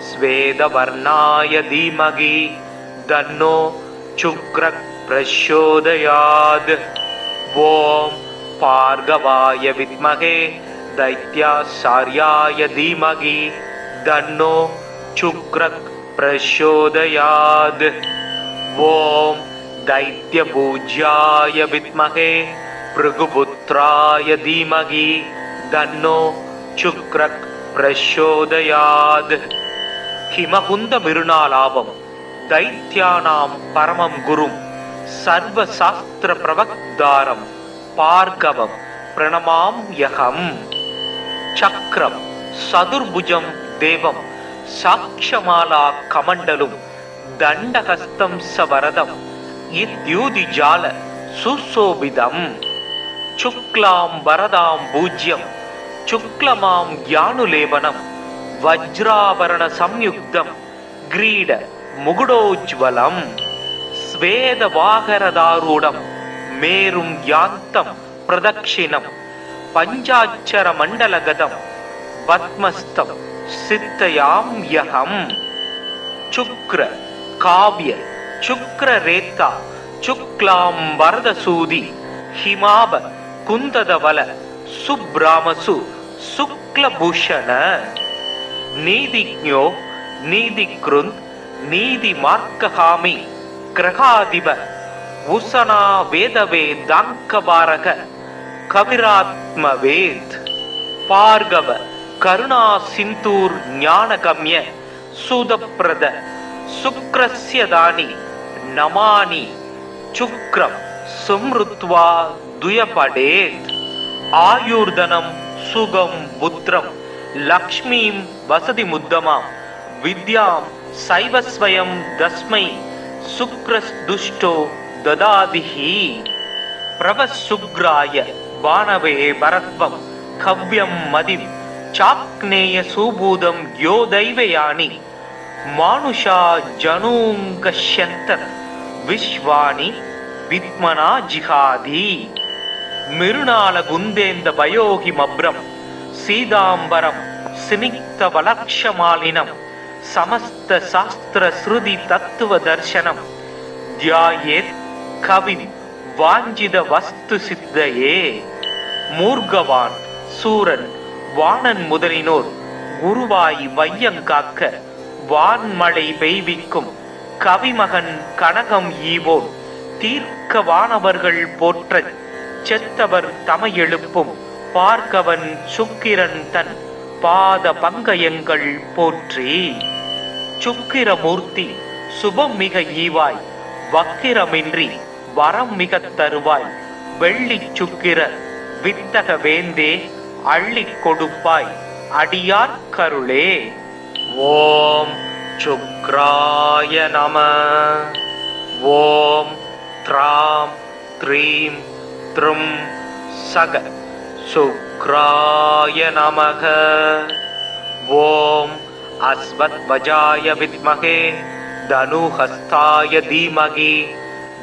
ஸ்வேதவர்ணாய தீமகி தன்னோ சுக்ரக் பிரச்சோதயாத். ஓம் பார்கவாய வித்மகே தைத்யாசார்யாய தீமகி தன்னோ சுக்ரக் பிரச்சோதயாத். ஓம் தைத்யபூஜ்யாய வித்மகே பிருகுபுத்ராய தீமகி தன்னோ சுக்ரக் பிரச்சோதயாத். ஹிமகுந்த மிருணாலாபம் தைத்யானாம் பரமம் குரும் சர்வ சாஸ்திர பிரவக்தாரம் பார்கவம் பிரணமாம் யகம். சக்ரம் சதுர்புஜம் தேவம் சாட்சமாலா கமண்டலும் தண்டஹஸ்தம் சவரதம் இத்யூதிஜால சுசோபிதம். சுக்லாம் வரதாம் பூஜ்யம் சுக்லமாம் யானுலேபனம் வஜ்ராபரண சம்யுக்தம் கிரீட முகுடோஜ்வலம். ஸ்வேத வாகரதாரூடம் மேரும் யாந்தம் பிரதக்ஷிணம் பஞ்சாட்சர மண்டலகதம் பத்மஸ்தம் சித்தயாம் யகம். சுக்ர காவ்ய சுக்ர ரேத்தா சுக்லாம் வரதசூதி ஹிமாப குந்ததவல சுப்ராமசு சுக்லபூஷண. நீதிஜ்ஞோ நீதிக்ருந்த் நீதி மார்க்ககாமி கிரகாதிப உசனா வேதவேதாங்கபாரக கவிராத்மவேத். பார்கவ கருணா சிந்தூர் ஞானகம்ய சூதப்ரத சுக்ரஸ்யதானி நமானி சுக்ரம் சும்ருத்வா துயபடேத். ஆயுர்தனம் சுகம் புத்திரம் லக்ஷ்மீம் வசதி முத்தமாம் வித்யாம் சைவஸ்வயம் தஸ்மை சுக்ரஸ்துஷ்டோ ததாதிஹி. பிரவசுக்ராய வானவே பரத்வம் கவ்யம் மதிம் சாக்னேய சூபூதம் யோ தைவயானி மானுஷா ஜனூங்கஷ்யந்தர் விஸ்வானி வித்மனா ஜிஹாதி. மிருணால குந்தேந்த பயோகி மப்ரம் சீதாம்பரம் சினிக்த வலக்ஷமாலினம் சமஸ்த சாஸ்திர ஸ்ருதி தத்துவ தர்சனம் தியாயேத் கவிம் வாஞ்சித வஸ்து சித்தையே. மூர்கவான் சூரன் வாணன் முதலினோர் குருவாய் வையங்காக்க வான்மழை பெய்விக்கும் கவிமகன் கனகம் ஈவோன் தீர்க்க வானவர்கள் போற்றச் செத்தவர் தமை எழுப்பும் பார்க்கவன் சுக்கிரன் தன் பாத பங்கயங்கள் போற்றி. சுக்கிரமூர்த்தி சுபம் மிக ஈவாய் வக்கிரமின்றி வரம் மிக தருவாய் வெள்ளி சுக்கிர வித்தக வேந்தே அள்ளி கொடுப்பாய் அடியார் கருளே. ஓம் சுக்ராய நம. ஓம் த்ராம் த்ரீம் த்ரும் சக சுக்ராய நமக. ஓம் அஸ்வத்வஜாய வித்மகே தனுஹஸ்தாய தீமகி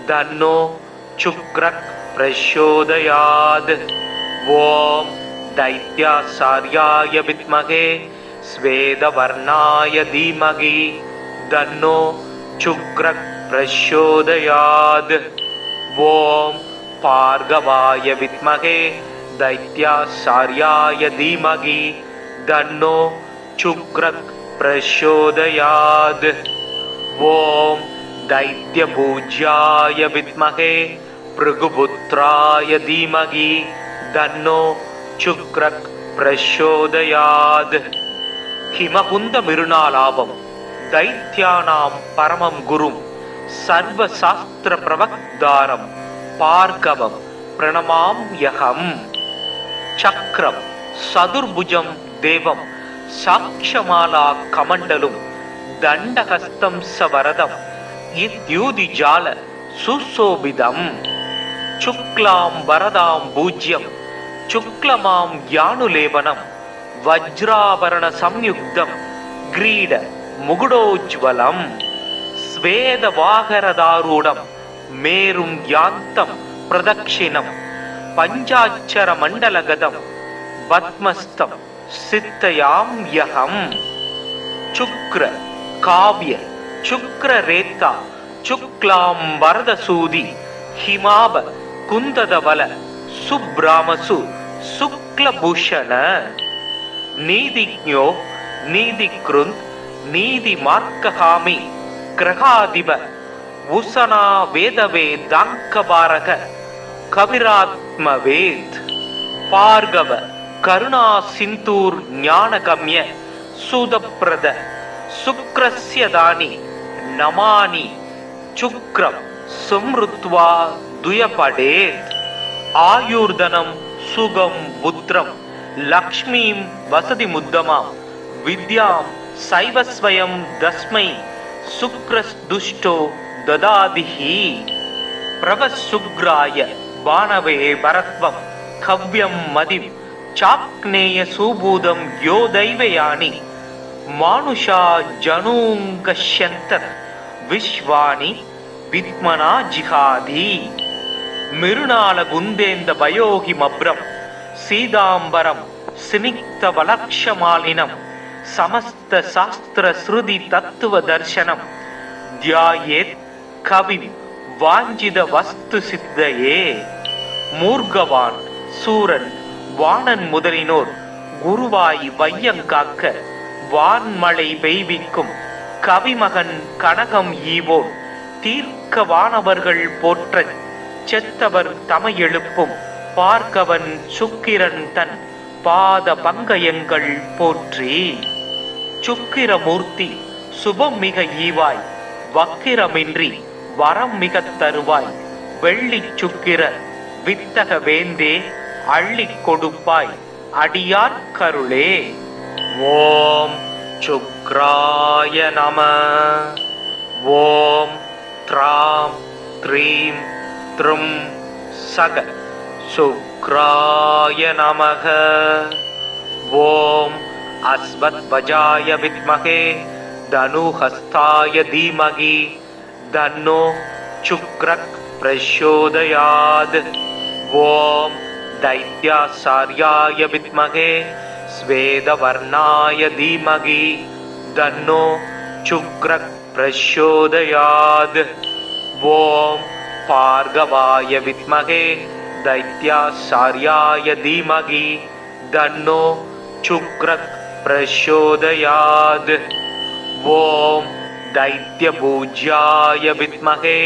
தன்னோ சுக்ரக் பிரச்சோதயாத். ஓம் दैत्याचार्याय विद्महे स्वेदवर्णाय धीमहि तन्नो शुक्रः प्रचोदयात्. ओम भार्गवाय विद्महे दैत्याचार्याय धीमहि तन्नो शुक्रः प्रचोदयात्. ओम दैत्यपूज्याय विद्महे भृगुपुत्राय धीमहि तन्नो சுக்ரக் பிரச்சோதயாத். ஹிமகுந்த மிருணாலாபம் தைத்யானாம் பரமம் குரும் சர்வ சாஸ்திர பிரவக்தாரம் பார்கவம் பிரணமாம் யகம். சக்ரம் சதுர்புஜம் தேவம் சாக்ஷமாலா கமண்டலும் தண்டஹஸ்தம் சவரதம் இத்யூதிஜால சுசோபிதம். சுக்லாம் வரதாம் பூஜ்யம் சுக்லமாம் யானுலேபனம் வஜ்ராபரண சம்யுக்தம் கிரீட முகுடோஜ்வலம். ஸ்வேத வாகரதாரூடம் மேரும் யாந்தம் பிரதக்ஷிணம் பஞ்சாட்சர மண்டலகதம் பத்மஸ்தம் சித்தயாம் யகம். சுக்ர காவ்ய சுக்ர ரேத்தா சுக்லாம் வரதசூதி ஹிமாப குந்ததவல சுப்ராமசு சுக்லபூஷண. நீதிஜ்ஞோ நீதிக்ருந்த் நீதி மார்க்ககாமி கிரகாதிப உசனா வேதவே தாங்கபாரக கவிராத்மவேத். பார்கவ கருணா சிந்தூர் ஞானகம்ய சுதப்ரத சுக்ரஸ்யதானி நமானி சுக்ரம் சும்ருத்வா துயபடேத். ஆயுர்தனம் சுகம் புத்திரம் லக்ஷ்மீம் வசதி முத்தமாம் வித்யாம் சைவஸ்வயம் தஸ்மை சுக்ரஸ்துஷ்டோ ததாதிஹி. பிரவசுக்ராய பானவே பரத்வம் கவ்யம் மதிம் சாக்னேய சூபூதம் யோ தைவயானி மானுஷா ஜனூங்கஷ்யந்தர் விஸ்வானி வித்மனா ஜிஹாதி. மிருணால குந்தேந்த பயோகி மப்ரம் சீதாம்பரம் சினிக்த வலக்ஷமாலினம் சமஸ்த சாஸ்திர ஸ்ருதி தத்துவ தர்சனம் தியாயேத் கவிம் வாஞ்சித வஸ்து சித்தையே. மூர்கவான் சூரன் வாணன் முதலினோர் குருவாய் வையங்காக்க வான்மழை பெய்விக்கும் கவிமகன் கனகம் ஈவோன் தீர்க்க வானவர்கள் போற்றச் செத்தவர் தமை எழுப்பும் பார்க்கவன் சுக்கிரன் தன் பாத பங்கயங்கள் போற்றி. சுக்கிரமூர்த்தி சுபம் மிக ஈவாய் வக்கிரமின்றி வரம் மிக தருவாய் வெள்ளி சுக்கிர வித்தக வேந்தே அள்ளி கொடுப்பாய் அடியார் கருளே. ஓம் சுக்ராய நம. ஓம் த்ராம் த்ரீம் த்ரும் சக சுக்ராய நமக. ஓம் அஸ்வத்வஜாய வித்மகே தனுஹஸ்தாய தீமகி தன்னோ சுக்ரக் பிரச்சோதயாத். ஓம் दैत्याचार्याय विद्महे ஸ்வேதவர்ணாய தீமகி தன்னோ சுக்ரக் பிரச்சோதயாத். ஓம் பார்கவாய வித்மகே தைத்யாச்சார்யாய தீமகி தன்னோ சுக்ரக் பிரச்சோதயாத். ஓம் தைத்யபூஜ்யாய வித்மகே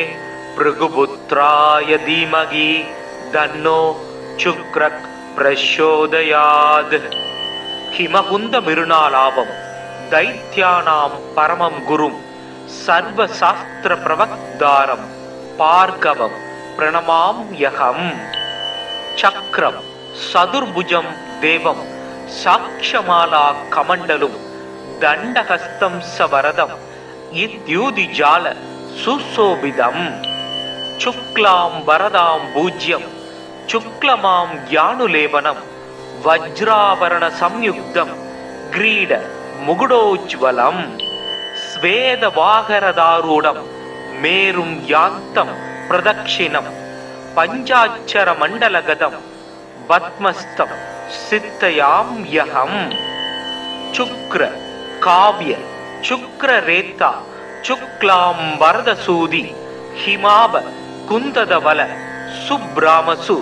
பிருகுபுத்ராய தீமகி தன்னோ சுக்ரக் பிரச்சோதயாத். ஹிமகுந்த மிருணாலாபம் தைத்யானாம் பரமம் குரும் சர்வ சாஸ்திர பிரவக்தாரம் பார்கவம் பிரணமாம்யகம். சக்ரம் சதுர்புஜம் தேவம் சாக்ஷமாலா கமண்டலும் தண்டஹஸ்தம் சவரதம் இத்யூதிஜால சுசோபிதம். சுக்லாம் வரதாம் பூஜ்யம் சுக்லமாம் யானுலேபனம் வஜ்ராவரண சம்யுக்தம் கிரீட முகுடோஜ்வலம். ஸ்வேதவாகரதாரூடம் மேரும் யாந்தம் பிரதக்ஷிணம் பஞ்சாட்சர மண்டலகதம் பத்மஸ்தம் சித்தயாம்யகம். சுக்ர காவ்ய சுக்ரரேத்தா சுக்லாம் வரதசூதி ஹிமாப குந்ததவல சுப்ராமசு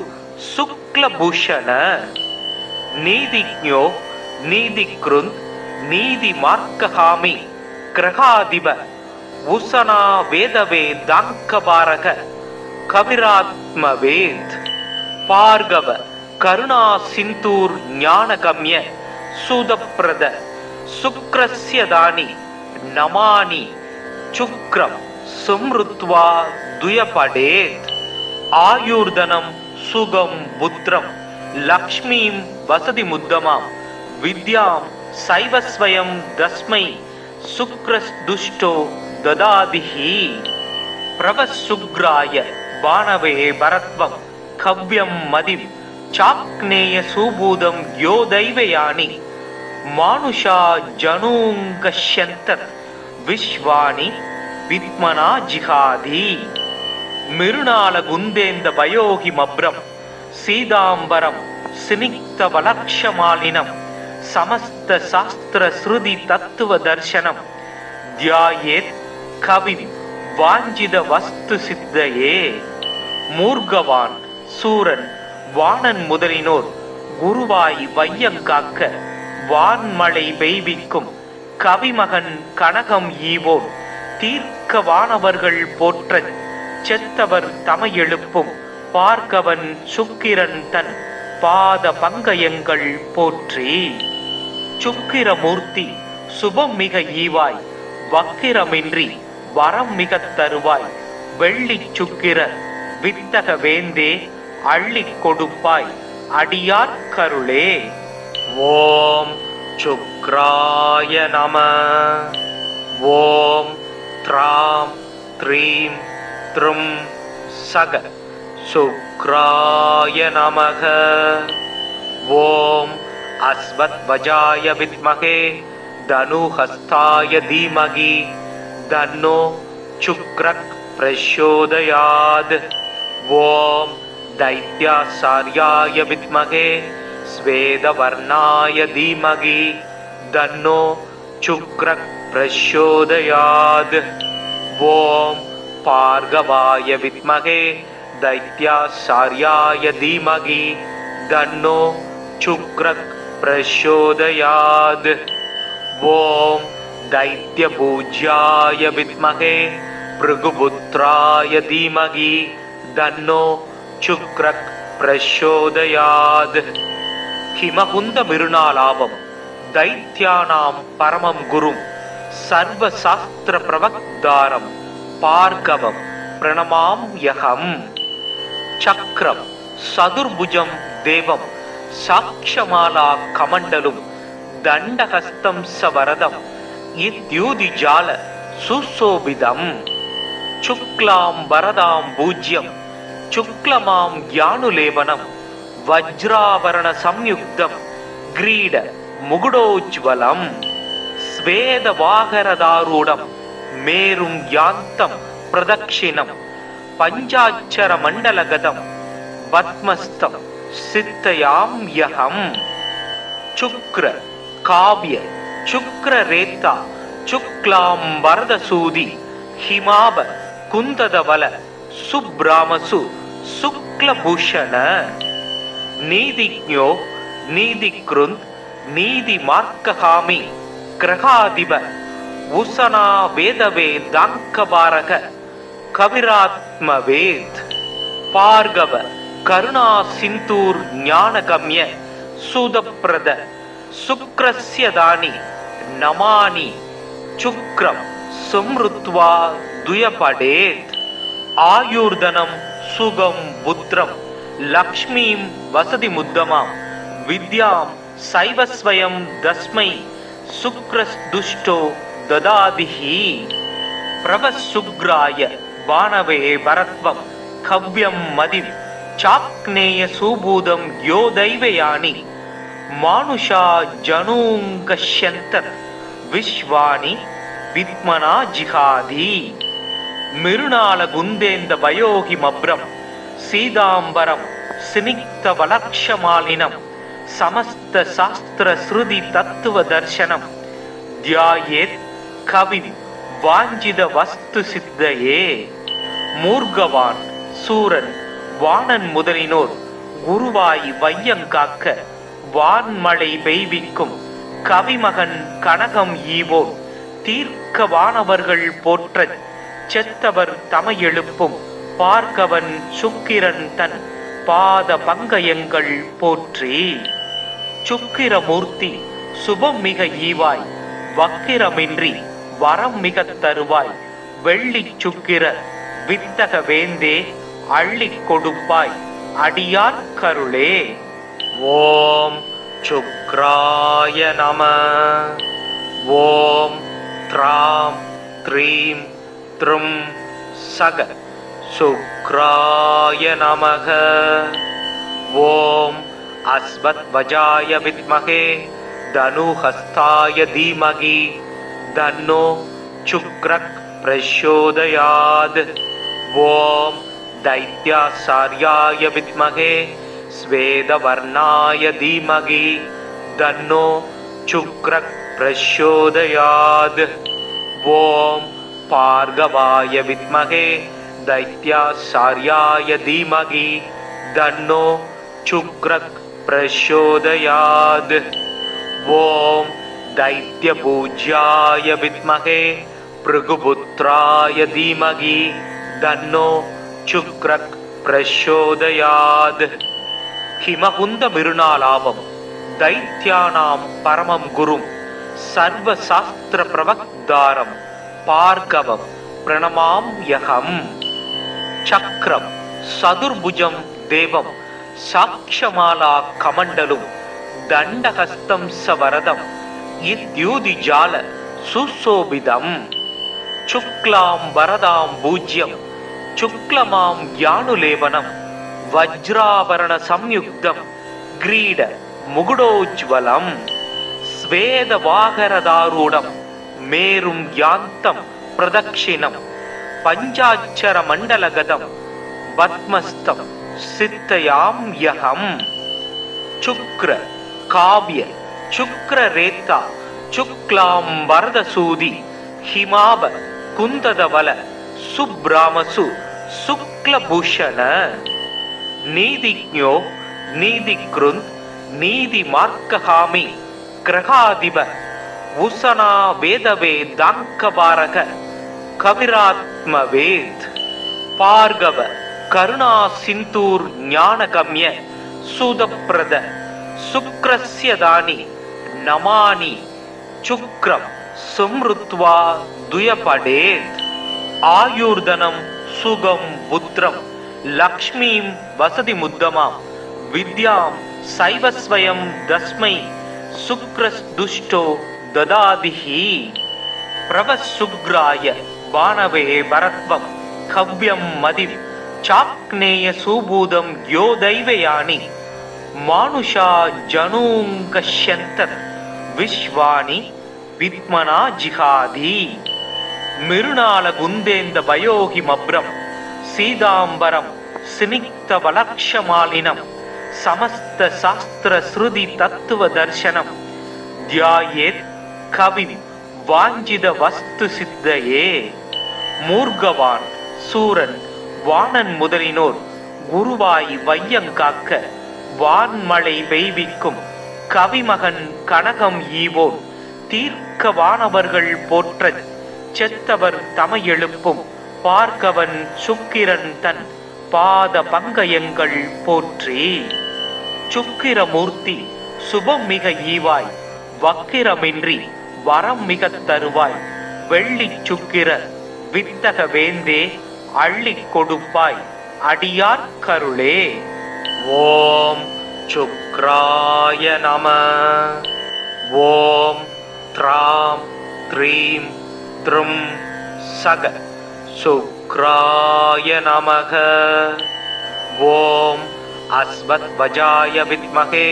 சுக்லபூஷண. நீதிஜ்ஞோ நீதிக்ருந்த் நீதி மார்க்கஹாமி கிரகாதிப உசனா வேதவே தாங்கபாரக கவிராத்மவேத். பார்கவ கருணா சிந்தூர் ஞானகம்ய சுதப்ரத சுக்ரஸ்ய தானி நமானி சுக்ரம் சும்ருத்வா துயபடேத். ஆயுர்தனம் சுகம் புத்ரம் லக்ஷ்மீம் வசதி முத்தமாம் வித்யாம் சைவஸ்வயம் தஸ்மை சுக்ரஸ்துஷ்டோ ததாதிஹி. பிரவசுக்ராய பானவே பரத்வம் கவ்யம் மதிம் சாக்னேய சூபூதம் யோ தைவயானி மானுஷா ஜனூங்கஷ்யந்தர் விஸ்வானி வித்மனா ஜிஹாதி. மிருணால குந்தேந்த பயோகி மப்ரம் சீதாம்பரம் சினிக்த வலக்ஷமாலினம் சமஸ்த சாஸ்திர ஸ்ருதி தத்துவ தர்சனம் தியாயேத் கவிம் வாஞ்சித வஸ்து சித்தையே. மூர்கவான் சூரன் வாணன் முதலினோர் குருவாய் வையங்காக்க வான்மழை பெய்விக்கும் கவிமகன் கனகம் ஈவோன் தீர்க்க வானவர்கள் போற்றச் செத்தவர் தமை எழுப்பும் பார்கவன் சுக்கிரன் தன் பாத பங்கயங்கள் போற்றி. சுக்கிரமூர்த்தி சுபம் மிக ஈவாய் வக்கிரமின்றி வரம் மிக தருவாய் வெள்ளி சுக்கிர வித்தக வேந்தே அள்ளி கொடுப்பாய் அடியார்கருளே. ஓம் சுக்ராய நம. ஓம் த்ராம் த்ரீம் த்ரும் சக சுக்ராய நமக. ஓம் அஸ்வத்வஜாய வித்மகே தனுஹஸ்தாய தீமகி தன்னோ சுக்ரக் பிரச்சோதயாத். ஓம் தைத்யாச்சார்யாய வித்மகே ஸ்வேதவர்ணாய தீமகி தன்னோ சுக்ரக் பிரச்சோதயாத். ஓம் பார்கவாய வித்மகே தைத்யாச்சார்யாய தீமகி தன்னோ சுக்ரக் பிரச்சோதயாத். ஓம் தைத்யபூஜ்யாய வித்மகே பிருகுபுத்ராய தீமகி தன்னோ சுக்ரக் பிரச்சோதயாத். ஹிமகுந்த மிருணாலாபம் தைத்யானாம் பரமம் குரும் சர்வ சாஸ்திர பிரவக்தாரம் பார்கவம் பிரணமாம்யகம். சக்ரம் சதுர்புஜம் தேவம் சாக்ஷமாலா கமண்டலும் தண்டஹஸ்தம் சவரதம் இத்யூதிஜால சுசோபிதம். சுக்லாம் வரதாம் பூஜ்யம் சுக்லமாம் யானுலேபனம் வஜ்ராவரண சம்யுக்தம் கிரீட முகுடோஜ்வலம். ஸ்வேதவாகரதாரூடம் மேரும் யாந்தம் பிரதக்ஷிணம் பஞ்சாட்சர மண்டலகதம் பத்மஸ்தம் சித்தயாம்யகம். சுக்ர காவ்ய சுக்ர ரேத்தா சுக்லாம் வரதசூதி ஹிமாப குந்ததவல சுப்ராமசு சுக்லபூஷண நீதிஜ்ஞோ நீதிக்ருந்த் நீதி மார்க்ககாமி கிரகாதிப உசனா வேதவேதாங்கபாரக கவிராத்மவேத் பார்கவ கருணா சிந்தூர் ஞானகம்ய சூதப்பிரத சுக்ரஸ்யதானி நமானி சுக்ரம் சும்ருத்வா துயபடேத் ஆயுர்தனம் சுகம் புத்திரம் லக்ஷ்மீம் வசதி முத்தமாம் வித்யாம் சைவஸ்வயம் தஸ்மை சுக்ரஸ்துஷ்டோ ததாதிஹி பிரவசுக்ராய வானவே பரத்வம் கவ்யம் மதிம் சாக்னேய சூபூதம் யோ தைவயானி மானுஷா ஜனூங்கஷ்யந்தர் விஸ்வானி வித்மனா ஜிகாதி மிருணால குந்தேந்த வயோகி மப்ரம் சீதாம்பரம் சினிக்த வலக்ஷமாலினம் சமஸ்த சாஸ்திர ஸ்ருதி தத்துவ தர்சனம் தியாயேத் கவி வாஞ்சித வஸ்து சித்தையே மூர்கவான் சூரன் வாணன் முதலினோர் குருவாய் வையங்காக்க வான்மழை பெய்விக்கும் கவிமகன் கனகம் ஈவோன் தீர்க்க வானவர்கள் போற்ற செத்தவர் தமை எழுப்பும் பார்க்கவன் சுக்கிரன் தன் பாத பங்கயங்கள் போற்றி சுக்கிரமூர்த்தி சுபம் மிக ஈவாய் வக்கிரமின்றி வரம் மிக தருவாய் வெள்ளி சுக்கிர வித்தக வேந்தே அள்ளி கொடுப்பாய் அடியார் கருளே. ஓம் சுக்ராய நம. ஓம் த்ராம் த்ரீம் த்ரும் சக சுக்ராய நமக. ஓம் அஸ்வத்வஜாய வித்மகே தனுஹஸ்தாய தீமகி தன்னோ சுக்ரக் பிரச்சோதயாத். ஓம் दैत्याचार्याय विद्महे स्वेदवर्णाय धीमहि तन्नो शुक्रः प्रचोदयात्. ओम भार्गवाय विद्महे दैत्याचार्याय धीमहि तन्नो शुक्रः प्रचोदयात्. ओम दैत्यपूज्याय विद्महे भृगुपुत्राय धीमहि तन्नो சுக்ரக் பிரச்சோதயாத். ஹிமகுந்த மிருணாலாபம் தைத்யானாம் பரமம் குரும் சர்வ சாஸ்திர பிரவக்தாரம் பார்கவம் பிரணமாம்யகம். சக்ரம் சதுர்புஜம் தேவம் சாக்ஷமாலா கமண்டலும் தண்டஹஸ்தம் சவரதம் இத்யூதிஜால சுசோபிதம். சுக்லாம் வரதாம் பூஜ்யம் சுக்லமாம் யானுலேவனம் வஜ்ராபரண சம்யுக்தம் கிரீட முகுடோஜ்வலம். ஸ்வேத வாகரதாரூடம் மேரும் யாந்தம் பிரதக்ஷிணம் பஞ்சாட்சர மண்டலகதம் பத்மஸ்தம் சித்தயாம் யகம். சுக்ர காவ்ய சுக்ர ரேத்தா சுக்லாம் வரதசூதி ஹிமாப குந்ததவல சுப்ராமசு சுக்லபூஷண. நீதிஜ்ஞோ நீதிக்ருந்த் நீதி மார்க்ககாமி கிரகாதிப உசனா வேதவேதாங்கபாரக கவிராத்மவேத். பார்கவ கருணா சிந்தூர் ஞானகம்ய சூதப்பிரத சுக்ரஸ்யதானி நமானி சுக்ரம் சும்ருத்வா துயபடேத். ஆயுர்தனம் சுகம் புத்திரம் லக்ஷ்மீம் வசதி முத்தமாம் வித்யாம் சைவஸ்வயம் தஸ்மை சுக்ரஸ்துஷ்டோ ததாதிஹி. பிரவசுக்ராய வானவே பரத்வம் கவ்யம் மதிம் சாக்னேய சூபூதம் யோ தைவயானி மானுஷா ஜனூங்கஷ்யந்தர் விஸ்வானி வித்மனா ஜிகாதி. மிருணால குந்தேந்த வயோகி மப்ரம் சீதாம்பரம் சினிக்த வலக்ஷமாலினம் समस्त शास्त्र श्रुति तत्व दर्शनम ध्यायेत् कविं वांछित वस्तु सिद्धये मूर्गवान सूरन வாணன் முதலினோர் குருவாய் வையங்காக்க வான்மழை பெய்விக்கும் கவிமகன் கனகம் ஈவோன் தீர்க்க வானவர்கள் போற்றச் செத்தவர் தமை எழுப்பும் பார்க்கவன் சுக்கிரன் தன் பாத பங்கயங்கள் போற்றி. சுக்கிரமூர்த்தி சுபம் மிக ஈவாய் வக்கிரமின்றி வரம் மிக தருவாய் வெள்ளி சுக்கிர வித்தக வேந்தே அள்ளி கொடுப்பாய் அடியார் கருளே. ஓம் சுக்ராய நம. ஓம் த்ராம் த்ரீம் த்ரும் சக சுக்ராய நமக. ஓம் அஸ்வத்வஜாய வித்மகே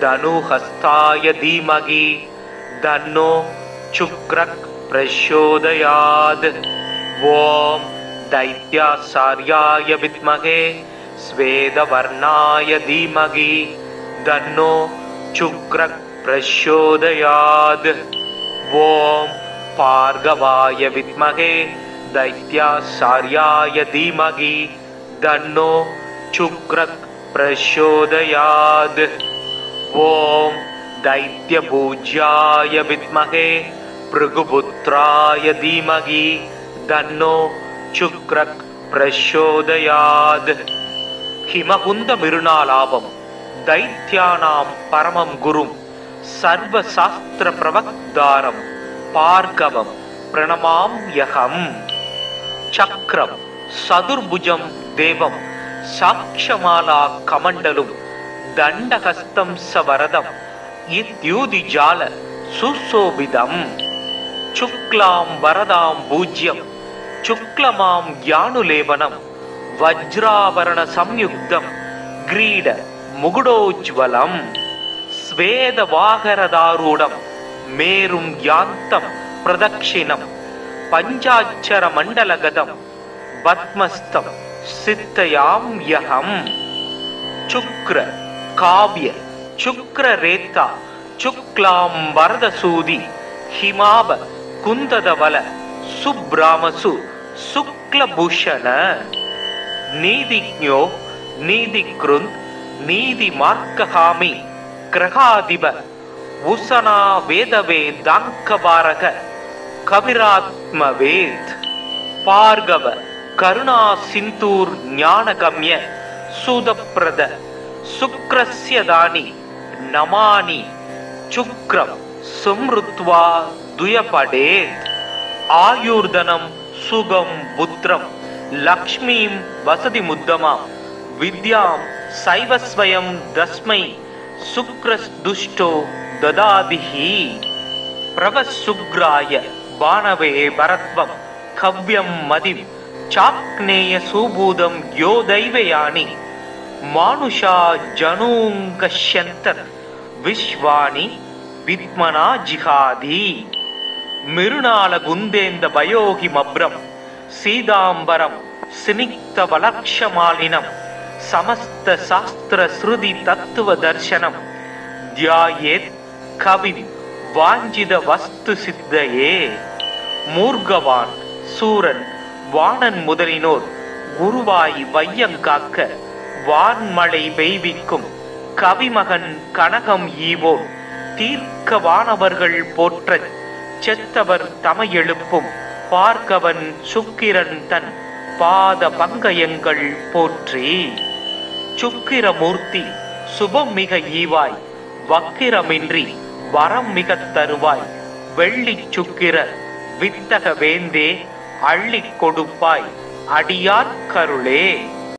தனுஹஸ்தாய தீமகி தன்னோ சுக்ரக் பிரச்சோதயாத். ஓம் दैत्याचार्याय विद्महे स्वेदवर्णाय धीमहि तन्नो शुक्रः प्रचोदयात्. ओम भार्गवाय विद्महे दैत्याचार्याय धीमहि तन्नो शुक्रः प्रचोदयात्. ओम दैत्यपूज्याय विद्महे भृगुपुत्राय धीमहि तन्नो சுக்ரக் பிரச்சோதயாத். ஹிமகுந்த மிருணாலாபம் தைத்யானாம் பரமம் குரும் சர்வ சாஸ்திர பிரவக்தாரம் பார்கவம் பிரணமாம் யகம். சக்ரம் சதுர்புஜம் தேவம் சாக்ஷமாலா கமண்டலும் தண்டஹஸ்தம் சவரதம் இத்யூதிஜால சுசோபிதம். சுக்லாம் வரதாம் பூஜ்யம் சுக்லமாம் யானுலேபனம் வஜ்ராபரண சம்யுக்தம் கிரீட முகுடோஜ்வலம். ஸ்வேத வாகரதாரூடம் மேரும் யாந்தம் பிரதக்ஷிணம் பஞ்சாட்சர மண்டலகதம் பத்மஸ்தம் சித்தயாம் யகம். சுக்ர காவ்ய சுக்ர ரேத்தா சுக்லாம் வரதசூதி ஹிமாப குந்ததவல சுப்ராமசு சுக்லபூஷண. நீதிஜ்ஞோ நீதிக்ருந்த் நீதி மார்க்கஹாமி கிரகாதிப உசனா வேதவே தாங்கபாரக கவிராத்மவேத். பார்கவ கருணா சிந்தூர் ஞானகம்ய சூதப்ரத சுக்ரஸ்யதானி நமானி சுக்ரம் சும்ருத்வா துயபடேத். ஆயுர்தனம் சுகம் புத்திரம் லக்ஷ்மீம் வசதி முத்தமாம் வித்யாம் சைவஸ்வயம் தஸ்மை சுக்ரஸ்துஷ்டோ ததாதிஹி. பிரவசுக்ராய பானவே பரத்வம் கவ்யம் மதிம் சாக்னேய சூபூதம் யோ தைவயானி மானுஷா ஜனூங்கஷ்யந்தர் விஸ்வானி வித்மனா ஜிஹாதி. மிருணால குந்தேந்த பயோகி மப்ரம் சீதாம்பரம் சினிக்த வலக்ஷமாலினம் சமஸ்த சாஸ்திர ஸ்ருதி தத்துவ தர்சனம் தியாயேத் கவிம் வாஞ்சித வஸ்து சித்தயே. மூர்கவான் சூரன் வாணன் முதலினோர் குருவாய் வையங்காக்க வான்மழை பெய்விக்கும் கவிமகன் கனகம் ஈவோன் தீர்க்க வானவர்கள் போற்றச் செத்தவர் தமை எழுப்பும் பார்க்கவன் சுக்கிரன் தன் பாத பங்கயங்கள் போற்றி. சுக்கிரமூர்த்தி சுபம் மிக ஈவாய் வக்கிரமின்றி வரம் மிக தருவாய் வெள்ளி சுக்கிர வித்தக வேந்தே அள்ளி கொடுப்பாய் அடியார் கருளே.